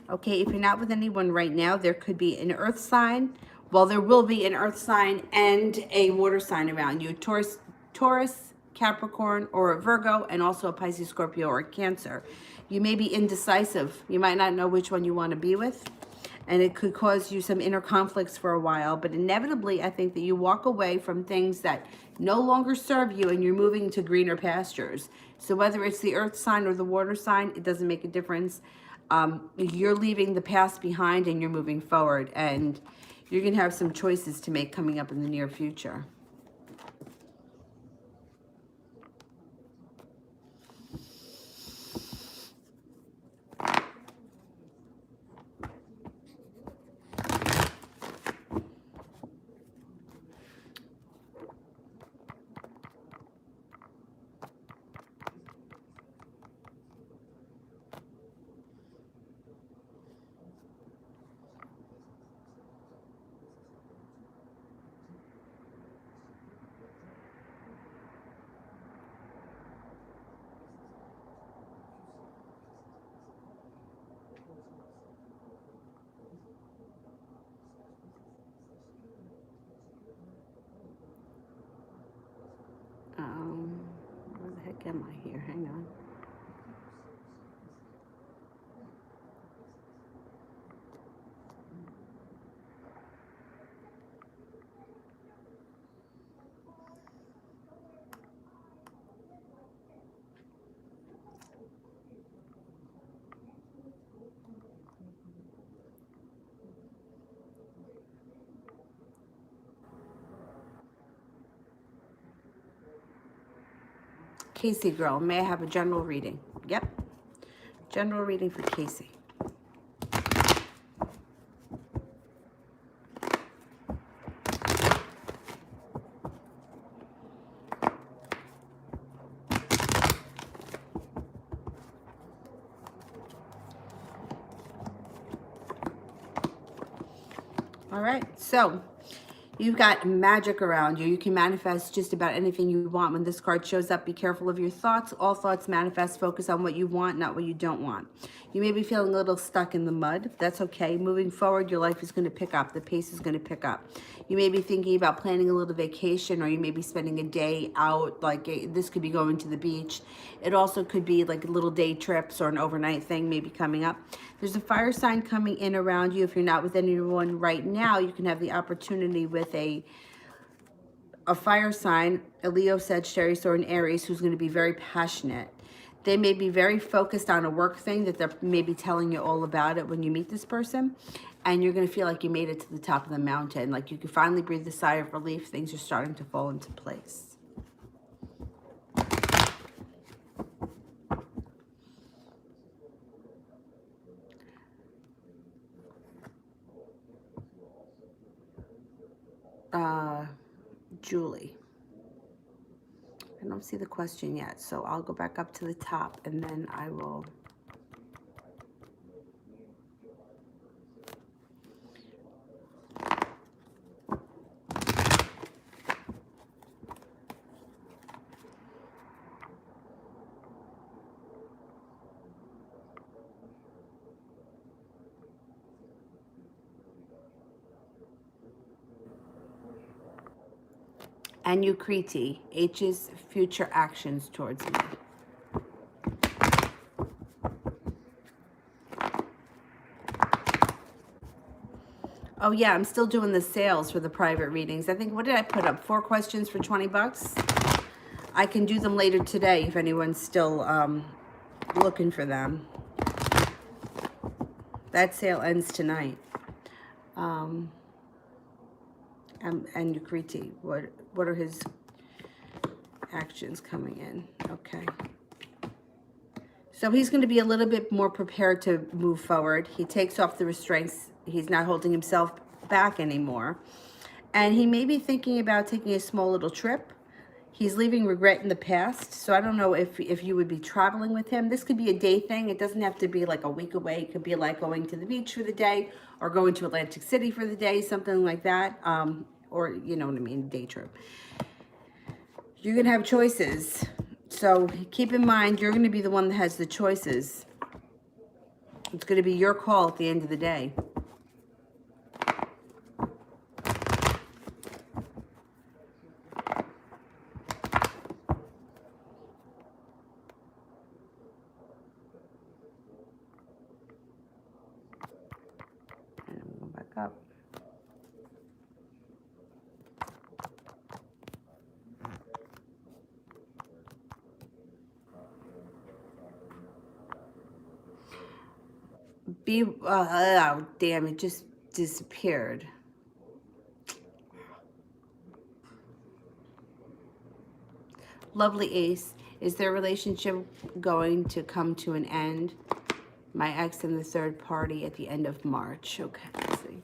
Okay, if you're not with anyone right now, there could be an earth sign. Well, there will be an earth sign and a water sign around you. Taurus, Capricorn, or a Virgo, and also a Pisces, Scorpio, or a Cancer. You may be indecisive. You might not know which one you want to be with. And it could cause you some inner conflicts for a while. But inevitably, I think that you walk away from things that no longer serve you and you're moving to greener pastures. So whether it's the earth sign or the water sign, it doesn't make a difference. You're leaving the past behind and you're moving forward. And you're going to have some choices to make coming up in the near future. Where the heck am I here? Hang on. Casey girl, may I have a general reading? Yep. General reading for Casey. All right, so you've got magic around you. You can manifest just about anything you want. When this card shows up, be careful of your thoughts. All thoughts manifest. Focus on what you want, not what you don't want. You may be feeling a little stuck in the mud. That's okay. Moving forward, your life is going to pick up. The pace is going to pick up. You may be thinking about planning a little vacation, or you may be spending a day out. This could be going to the beach. It also could be like little day trips or an overnight thing maybe coming up. There's a fire sign coming in around you. If you're not with anyone right now, you can have the opportunity with a fire sign, a Leo, Sagittarius, or an Aries who's going to be very passionate. They may be very focused on a work thing that they're maybe telling you all about it when you meet this person. And you're going to feel like you made it to the top of the mountain. Like you can finally breathe a sigh of relief. Things are starting to fall into place. Julie. I don't see the question yet, so I'll go back up to the top and then I will. And Ukriti, H's future actions towards me. Oh yeah, I'm still doing the sales for the private readings. I think, what did I put up? 4 questions for 20 bucks? I can do them later today if anyone's still looking for them. That sale ends tonight. And Ukriti, what are his actions coming in? Okay. So he's going to be a little bit more prepared to move forward. He takes off the restraints. He's not holding himself back anymore. And he may be thinking about taking a small little trip. He's leaving regret in the past. So I don't know if you would be traveling with him. This could be a day thing. It doesn't have to be like a week away. It could be like going to the beach for the day or going to Atlantic City for the day, something like that. Or, you know what I mean, day trip. You're going to have choices. So keep in mind, you're going to be the one that has the choices. It's going to be your call at the end of the day. And I'm going back up. Oh, damn, it just disappeared. Lovely Ace, is their relationship going to come to an end? My ex and the third party at the end of March. Okay, let's see.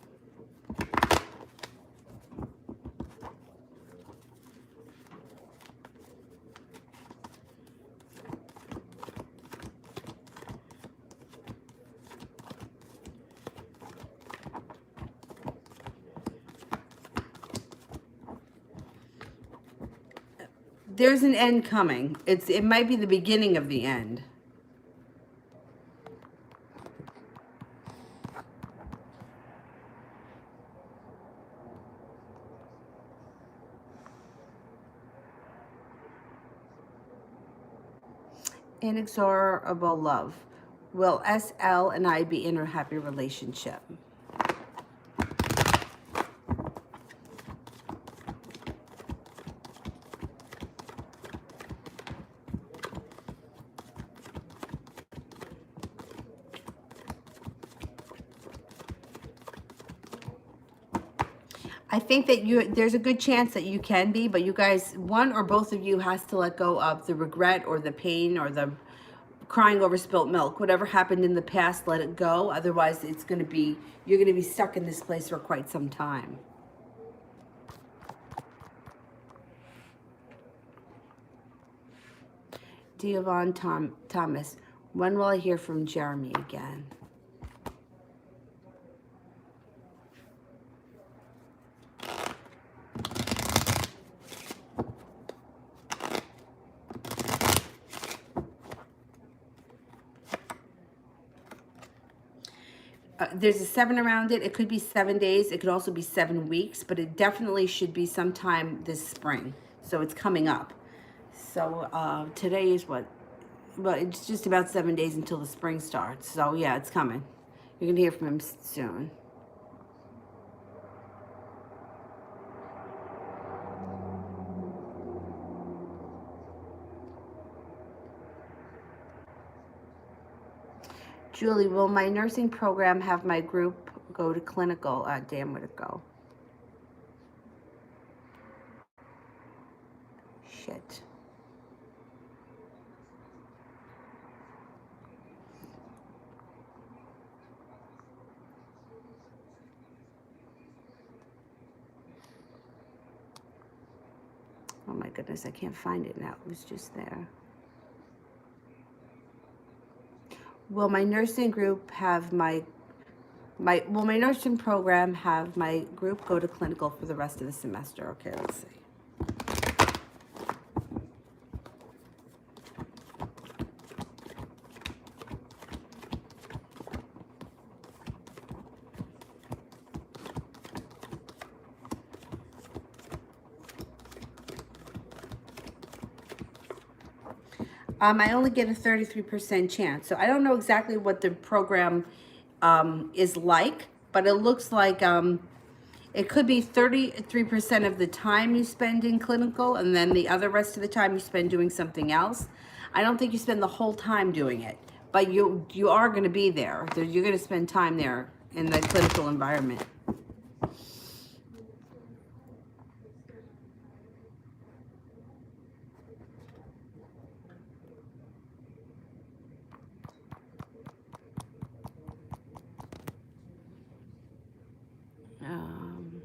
There's an end coming. It might be the beginning of the end. Inexorable love. Will SL and I be in a happy relationship? I think that there's a good chance that you can be, but you guys, one or both of you has to let go of the regret or the pain or the crying over spilt milk. Whatever happened in the past, let it go. Otherwise, you're going to be stuck in this place for quite some time. Diavon Thomas, when will I hear from Jeremy again? There's a 7 around it. It could be 7 days. It could also be 7 weeks, but it definitely should be sometime this spring. So it's coming up. So today is what? Well, it's just about 7 days until the spring starts. So yeah, it's coming. You're going to hear from him soon. Julie, will my nursing program have my group go to clinical? Damn, where'd it go? Shit. Oh my goodness, I can't find it now. It was just there. Will my nursing group have will my nursing program have my group go to clinical for the rest of the semester? Okay, let's see. I only get a 33% chance. So I don't know exactly what the program is like, but it looks like it could be 33% of the time you spend in clinical, and then the other rest of the time you spend doing something else. I don't think you spend the whole time doing it, but you are going to be there. You're going to spend time there in the clinical environment. Um,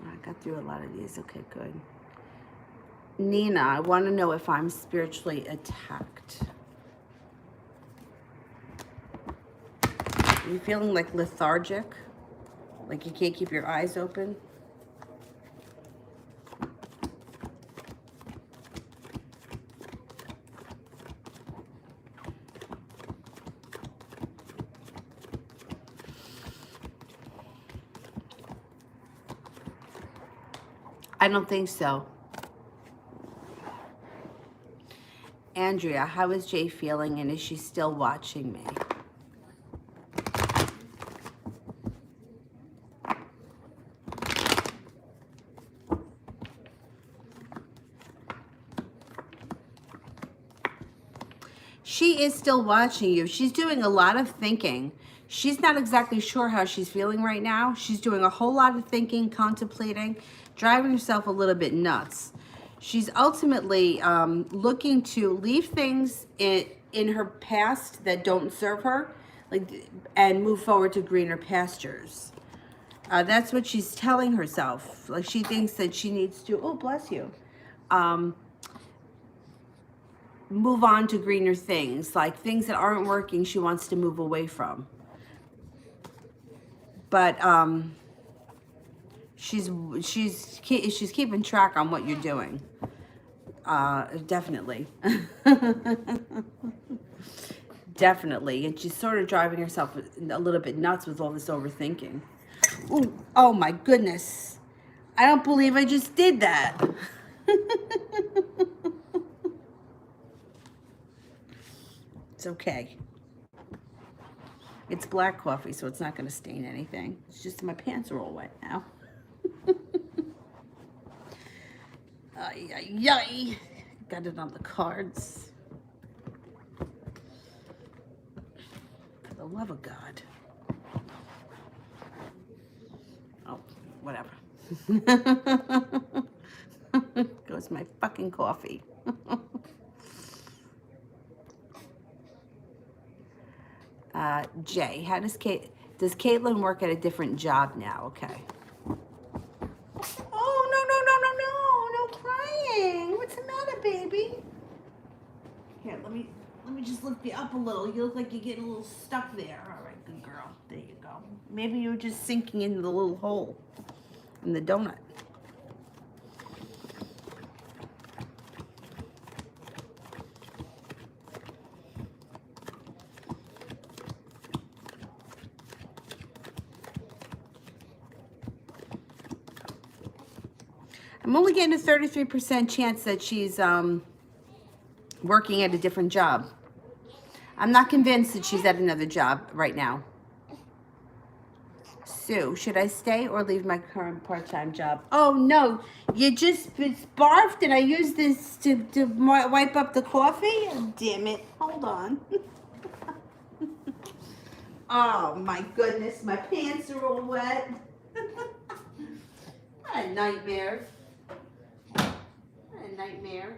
I got through a lot of these. Okay, good. Nina, I want to know if I'm spiritually attacked. Are you feeling like lethargic? Like you can't keep your eyes open? I don't think so. Andrea, how is Jay feeling, and is she still watching me? She is still watching you. She's doing a lot of thinking. She's not exactly sure how she's feeling right now. She's doing a whole lot of thinking, contemplating, driving herself a little bit nuts. She's ultimately looking to leave things in her past that don't serve her, like, and move forward to greener pastures. That's what she's telling herself. Like, she thinks that she needs to, oh, bless you, move on to greener things, like things that aren't working she wants to move away from. But she's keeping track on what you're doing. Definitely. Definitely. And she's sort of driving herself a little bit nuts with all this overthinking. Ooh, oh my goodness. I don't believe I just did that. It's okay. It's black coffee, so it's not going to stain anything. It's just my pants are all wet now. Ay, ay, ay. Got it on the cards. For the love of God. Oh, whatever. Goes my fucking coffee. Jay, how does Caitlin work at a different job now? Okay. Oh, no, crying. What's the matter, baby? Here, let me just lift you up a little. You look like you're getting a little stuck there. All right, good girl. There you go. Maybe you're just sinking into the little hole in the donut. I'm only getting a 33% chance that she's working at a different job. I'm not convinced that she's at another job right now. Sue, should I stay or leave my current part-time job? Oh, no. You just barfed and I used this to wipe up the coffee? Oh, damn it. Hold on. Oh, my goodness. My pants are all wet. What a nightmare. What a nightmare.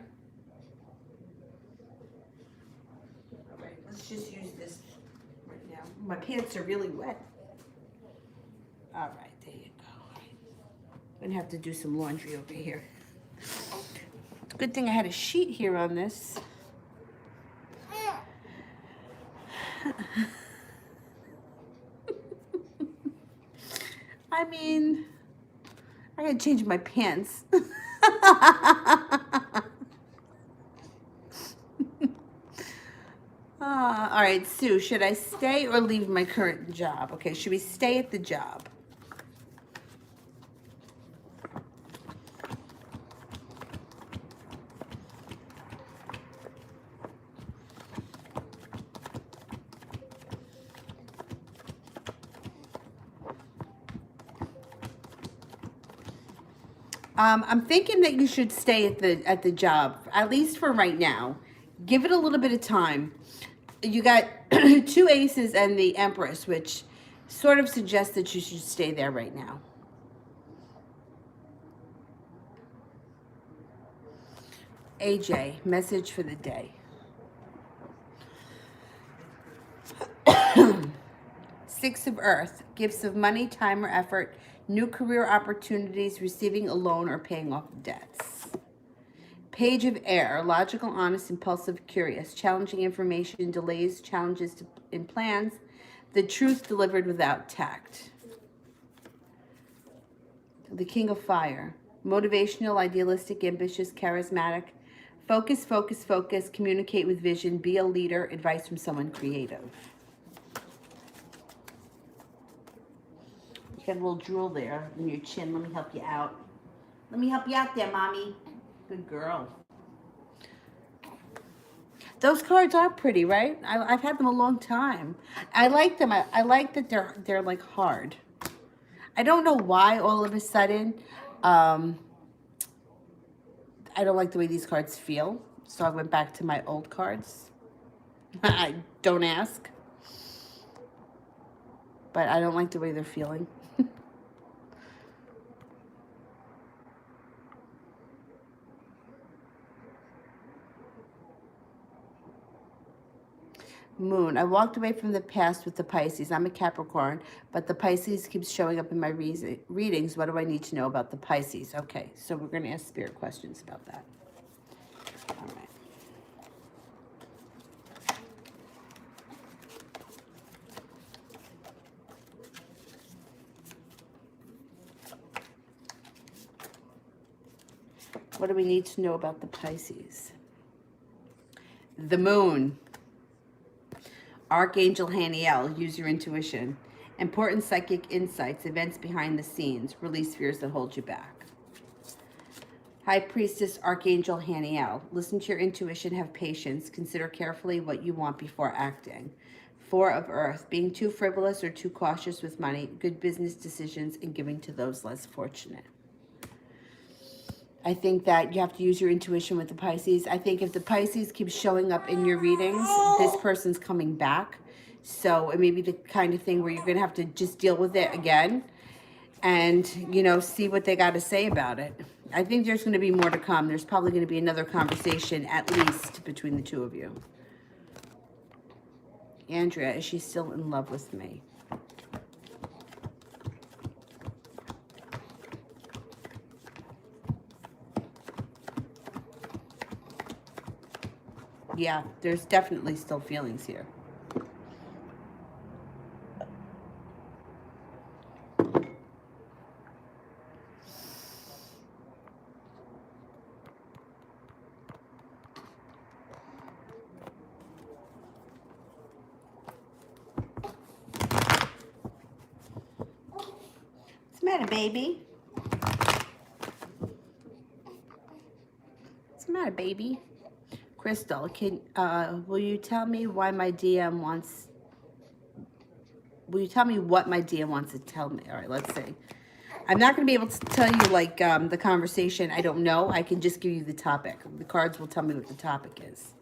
All right, let's just use this right now. My pants are really wet. All right, there you go. I'm gonna have to do some laundry over here. Good thing I had a sheet here on this. I mean, I gotta change my pants. All right, Sue, should I stay or leave my current job? Okay, should we stay at the job? I'm thinking that you should stay at the job, at least for right now. Give it a little bit of time. You got two aces and the Empress, which sort of suggests that you should stay there right now. AJ, message for the day. Six of Earth, gifts of money, time, or effort, new career opportunities, receiving a loan, or paying off debts. Page of Air, logical, honest, impulsive, curious, challenging information, delays, challenges in plans, the truth delivered without tact. The King of Fire, motivational, idealistic, ambitious, charismatic, focus, focus, focus, communicate with vision, be a leader, advice from someone creative. You got a little drool there in your chin. Let me help you out. Let me help you out there, Mommy. Good girl. Those cards are pretty, right? I've had them a long time. I like them. I like that they're like hard. I don't know why all of a sudden I don't like the way these cards feel. So I went back to my old cards. I don't ask. But I don't like the way they're feeling. Moon, I walked away from the past with the Pisces. I'm a Capricorn, but the Pisces keeps showing up in my readings. What do I need to know about the Pisces? Okay, so we're going to ask spirit questions about that. All right. What do we need to know about the Pisces? The Moon. Archangel Haniel, use your intuition. Important psychic insights, events behind the scenes, release fears that hold you back. High Priestess Archangel Haniel, listen to your intuition, have patience, consider carefully what you want before acting. Four of Earth, being too frivolous or too cautious with money, good business decisions, and giving to those less fortunate. I think that you have to use your intuition with the Pisces. I think if the Pisces keeps showing up in your readings, this person's coming back. So it may be the kind of thing where you're going to have to just deal with it again and, you know, see what they got to say about it. I think there's going to be more to come. There's probably going to be another conversation at least between the two of you. Andrea, is she still in love with me? Yeah, there's definitely still feelings here. What's the matter, baby? What's the matter, baby? Crystal, will you tell me why my DM wants... Will you tell me what my DM wants to tell me? All right, let's see. I'm not going to be able to tell you, like, the conversation. I don't know. I can just give you the topic. The cards will tell me what the topic is.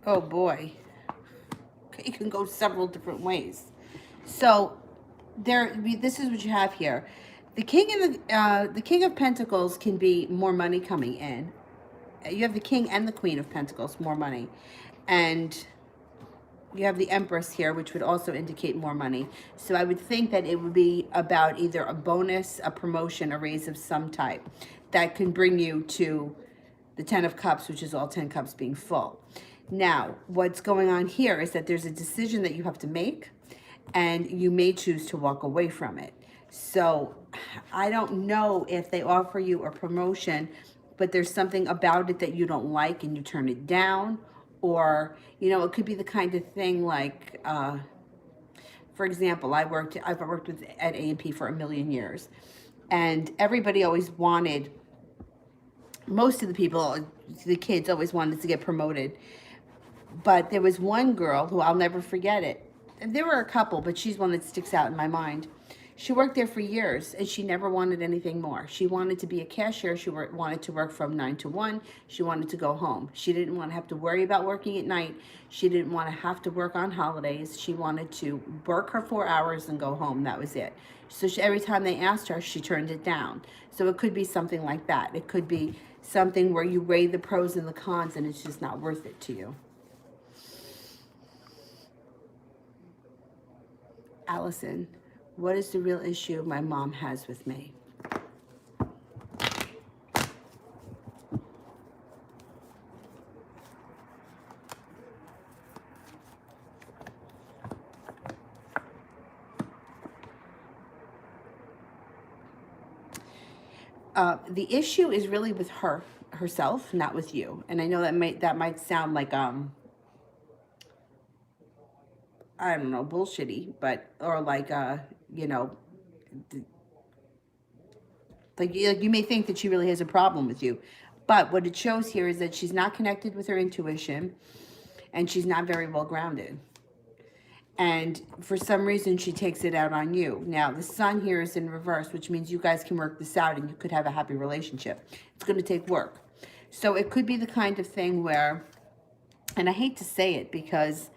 Oh, boy. It can go several different ways. So, this is what you have here. The King and the King of Pentacles can be more money coming in. You have the King and the Queen of Pentacles, more money. And you have the Empress here, which would also indicate more money. So I would think that it would be about either a bonus, a promotion, a raise of some type that can bring you to the 10 of Cups, which is all 10 cups being full. Now, what's going on here is that there's a decision that you have to make, and you may choose to walk away from it. So I don't know if they offer you a promotion, but there's something about it that you don't like and you turn it down. Or, you know, it could be the kind of thing like, for example, I've worked with at A&P for a million years, and everybody always wanted, most of the people, the kids always wanted to get promoted. But there was one girl who I'll never forget it. And there were a couple, but she's one that sticks out in my mind. She worked there for years and she never wanted anything more. She wanted to be a cashier. She wanted to work from 9 to 1. She wanted to go home. She didn't want to have to worry about working at night. She didn't want to have to work on holidays. She wanted to work her 4 hours and go home. That was it. So every time they asked her, she turned it down. So it could be something like that. It could be something where you weigh the pros and the cons and it's just not worth it to you. Allison, what is the real issue my mom has with me? The issue is really with herself, not with you. And I know that might sound like I don't know, bullshitty, but or like you know, like you may think that she really has a problem with you, but what it shows here is that she's not connected with her intuition, and she's not very well grounded. And for some reason, she takes it out on you. Now, the sun here is in reverse, which means you guys can work this out and you could have a happy relationship. It's going to take work. So it could be the kind of thing where, and I hate to say it because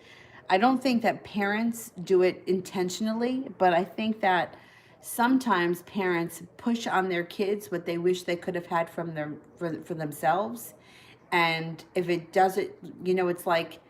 I don't think that parents do it intentionally, but I think that sometimes parents push on their kids what they wish they could have had from for themselves. And if it doesn't, you know, it's like,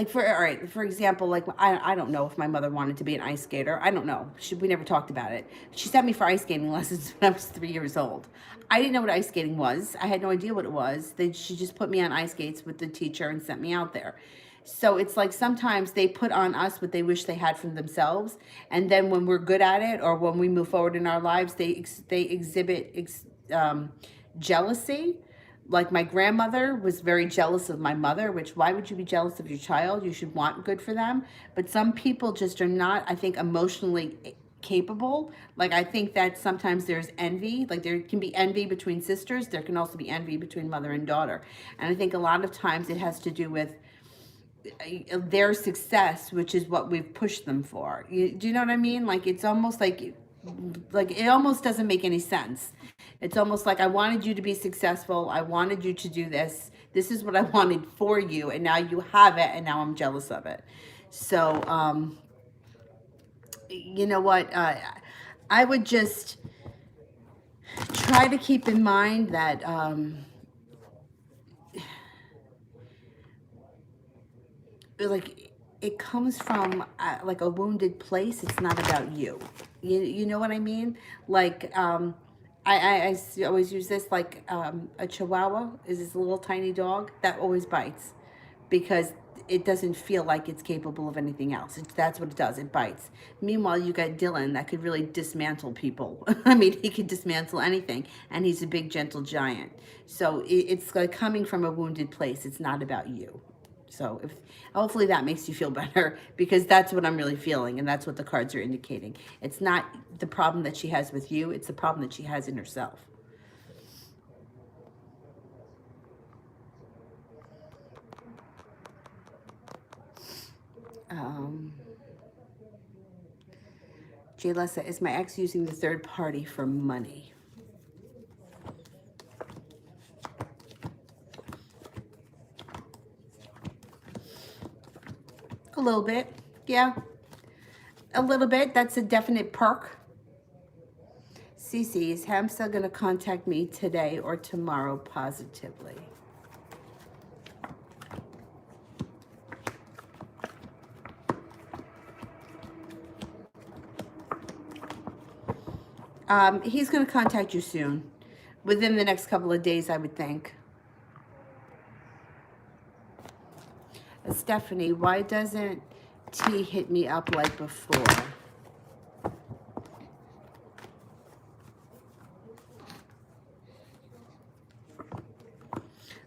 for example, like I don't know if my mother wanted to be an ice skater. I don't know. We never talked about it. She sent me for ice skating lessons when I was 3 years old. I didn't know what ice skating was. I had no idea what it was. She just put me on ice skates with the teacher and sent me out there. So it's like sometimes they put on us what they wish they had from themselves, and then when we're good at it or when we move forward in our lives, they exhibit jealousy. Like my grandmother was very jealous of my mother, which why would you be jealous of your child? You should want good for them. But some people just are not, I think, emotionally capable. Like I think that sometimes there's envy, like there can be envy between sisters. There can also be envy between mother and daughter. And I think a lot of times it has to do with their success, which is what we've pushed them for. Do you know what I mean? Like it's almost like it almost doesn't make any sense. It's almost like I wanted you to be successful. I wanted you to do this. This is what I wanted for you, and now you have it, and now I'm jealous of it. So, you know what? I would just try to keep in mind that like it comes from like a wounded place. It's not about you. You know what I mean? Like I always use this, like a Chihuahua is this little tiny dog that always bites because it doesn't feel like it's capable of anything else. That's what it does. It bites. Meanwhile, you got Dylan that could really dismantle people. I mean, he could dismantle anything, and he's a big, gentle giant. So it's like coming from a wounded place. It's not about you. So hopefully that makes you feel better, because that's what I'm really feeling, and that's what the cards are indicating. It's not the problem that she has with you, it's the problem that she has in herself. Jay Lessa, is my ex using the third party for money? A little bit, yeah. A little bit, that's a definite perk. Cece, is Hamza gonna contact me today or tomorrow positively? He's gonna contact you soon. Within the next couple of days, I would think. Stephanie, why doesn't T hit me up like before?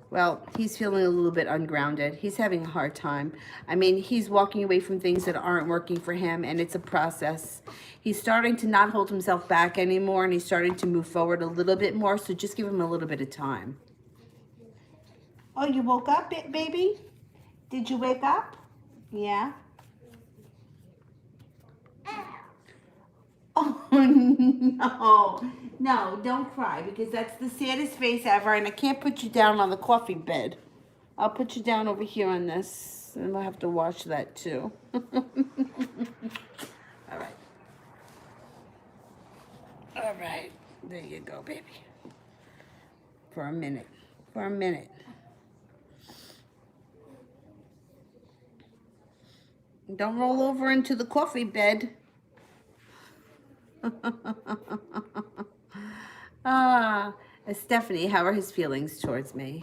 Well, he's feeling a little bit ungrounded. He's having a hard time. I mean, he's walking away from things that aren't working for him, and it's a process. He's starting to not hold himself back anymore, and he's starting to move forward a little bit more, so just give him a little bit of time. Oh, you woke up, baby? Did you wake up? Yeah? Oh, no. No, don't cry, because that's the saddest face ever, and I can't put you down on the coffee bed. I'll put you down over here on this, and we'll have to wash that too. All right. All right. There you go, baby. For a minute. For a minute. Don't roll over into the coffee bed. Stephanie, how are his feelings towards me?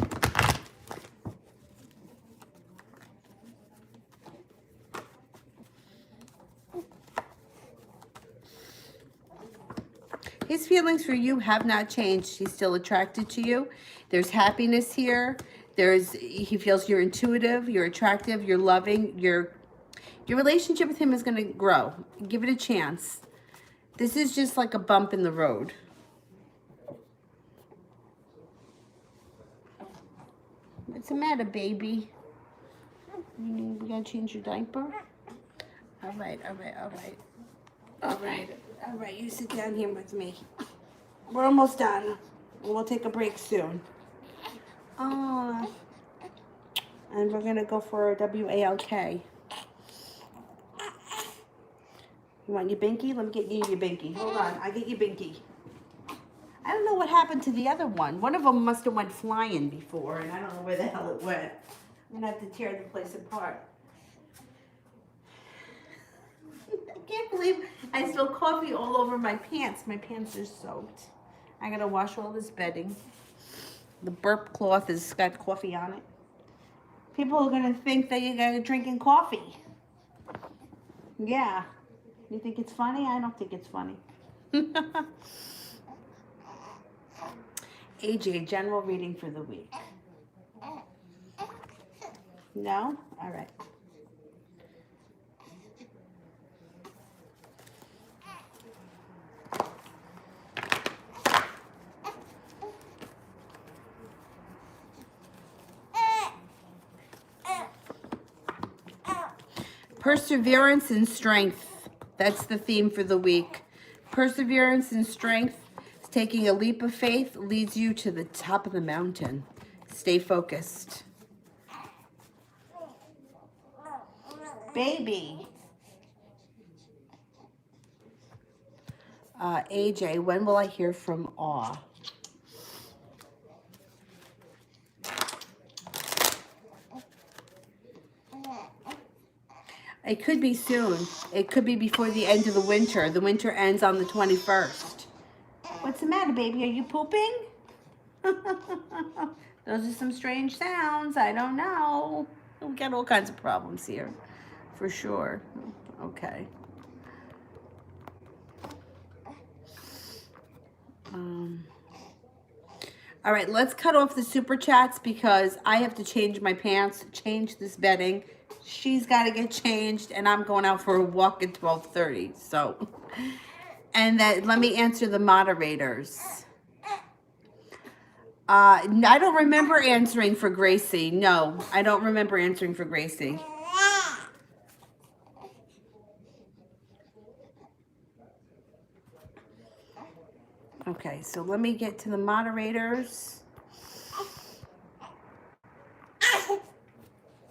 His feelings for you have not changed. He's still attracted to you. There's happiness here. He feels you're intuitive, you're attractive, you're loving. Your relationship with him is going to grow. Give it a chance. This is just like a bump in the road. What's the matter, baby? You gotta change your diaper? All right, all right, all right. All right, all right, you sit down here with me. We're almost done. We'll take a break soon. Oh, and we're gonna go for a WALK. You want your binky? Let me get you your binky. Hold on, I get your binky. I don't know what happened to the other one. One of them must have went flying before, and I don't know where the hell it went. I'm gonna have to tear the place apart. I can't believe I spilled coffee all over my pants. My pants are soaked. I gotta wash all this bedding. The burp cloth has got coffee on it. People are gonna think that you're drinking coffee. Yeah. You think it's funny? I don't think it's funny. AJ, general reading for the week. No? All right. Perseverance and strength. That's the theme for the week. Perseverance and strength. Taking a leap of faith leads you to the top of the mountain. Stay focused. Baby. AJ, when will I hear from Awe? It could be soon. It could be before the end of the winter. The winter ends on the 21st. What's the matter, baby? Are you pooping? Those are some strange sounds. I don't know. We got all kinds of problems here, for sure. Okay. All right, let's cut off the super chats because I have to change my pants, change this bedding. She's got to get changed, and I'm going out for a walk at 12:30. So, and that let me answer the moderators. I don't remember answering for Gracie. No, I don't remember answering for Gracie. Okay, so let me get to the moderators.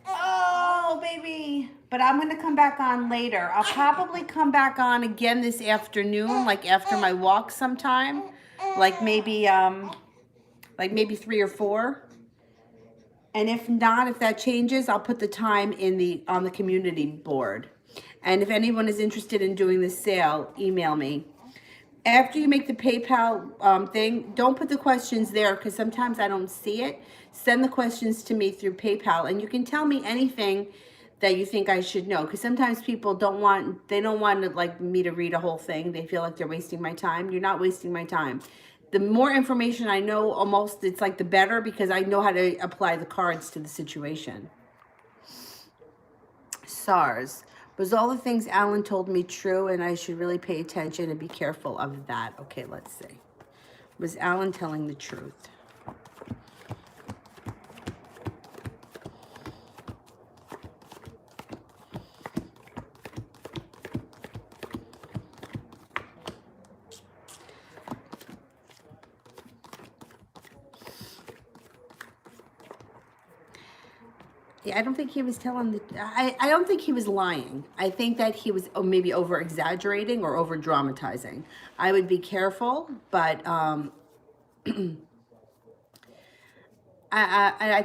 Oh, baby. But I'm going to come back on later. I'll probably come back on again this afternoon, like after my walk sometime. Like maybe 3 or 4. And if not, if that changes, I'll put the time on the community board. And if anyone is interested in doing the sale, email me. After you make the PayPal thing, don't put the questions there because sometimes I don't see it. Send the questions to me through PayPal, and you can tell me anything that you think I should know. Because sometimes people they don't want to, like, me to read a whole thing. They feel like they're wasting my time. You're not wasting my time. The more information I know, almost it's like the better, because I know how to apply the cards to the situation. SARS. Was all the things Alan told me true, and I should really pay attention and be careful of that? Okay, let's see. Was Alan telling the truth? Yeah, I don't think he was telling the. I don't think he was lying. I think that he was maybe over exaggerating or over dramatizing. I would be careful, but I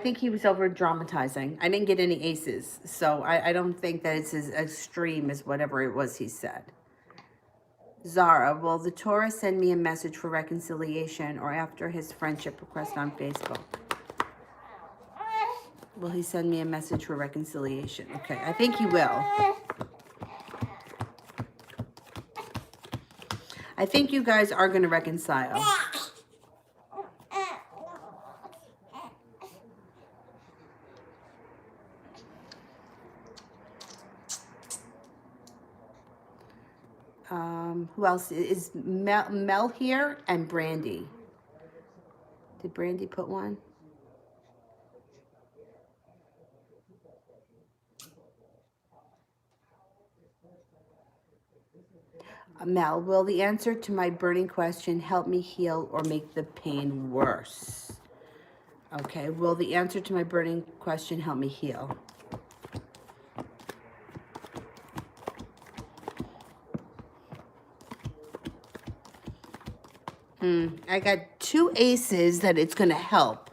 think he was over dramatizing. I didn't get any aces, so I don't think that it's as extreme as whatever it was he said. Zara, will the Taurus send me a message for reconciliation or after his friendship request on Facebook? Will he send me a message for reconciliation? Okay, I think he will. I think you guys are going to reconcile. Who else? Is Mel here? And Brandy. Did Brandy put one? Mel, will the answer to my burning question help me heal or make the pain worse? Okay, will the answer to my burning question help me heal? I got 2 aces that it's going to help.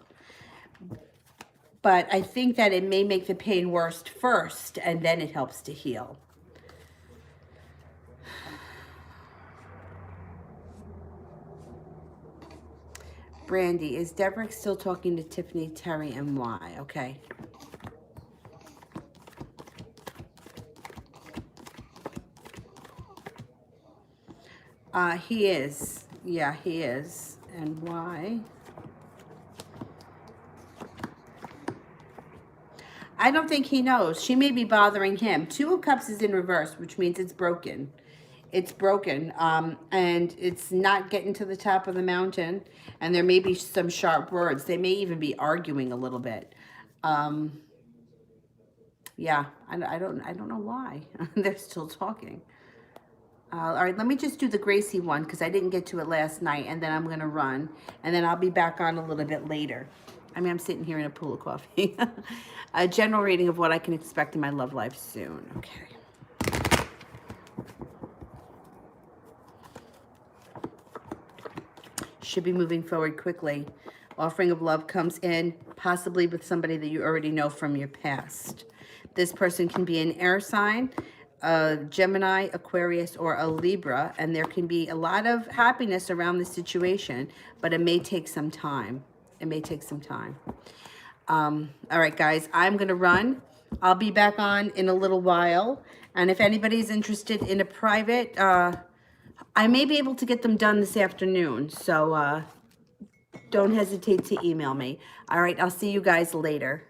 But I think that it may make the pain worse first, and then it helps to heal. Brandy, is Deborah still talking to Tiffany, Terry, and why? Okay. He is. Yeah, he is. And why? I don't think he knows. She may be bothering him. 2 of Cups is in reverse, which means it's broken. It's broken, and it's not getting to the top of the mountain, and there may be some sharp words. They may even be arguing a little bit. Yeah, I don't know why. They're still talking. All right, let me just do the Gracie one because I didn't get to it last night, and then I'm going to run, and then I'll be back on a little bit later. I mean, I'm sitting here in a pool of coffee. A general reading of what I can expect in my love life soon. Okay. Should be moving forward quickly. Offering of love comes in, possibly with somebody that you already know from your past. This person can be an air sign, a Gemini, Aquarius, or a Libra, and there can be a lot of happiness around the situation, but it may take some time. It may take some time. All right, guys, I'm going to run. I'll be back on in a little while, and if anybody's interested in a private, I may be able to get them done this afternoon, so don't hesitate to email me. All right, I'll see you guys later.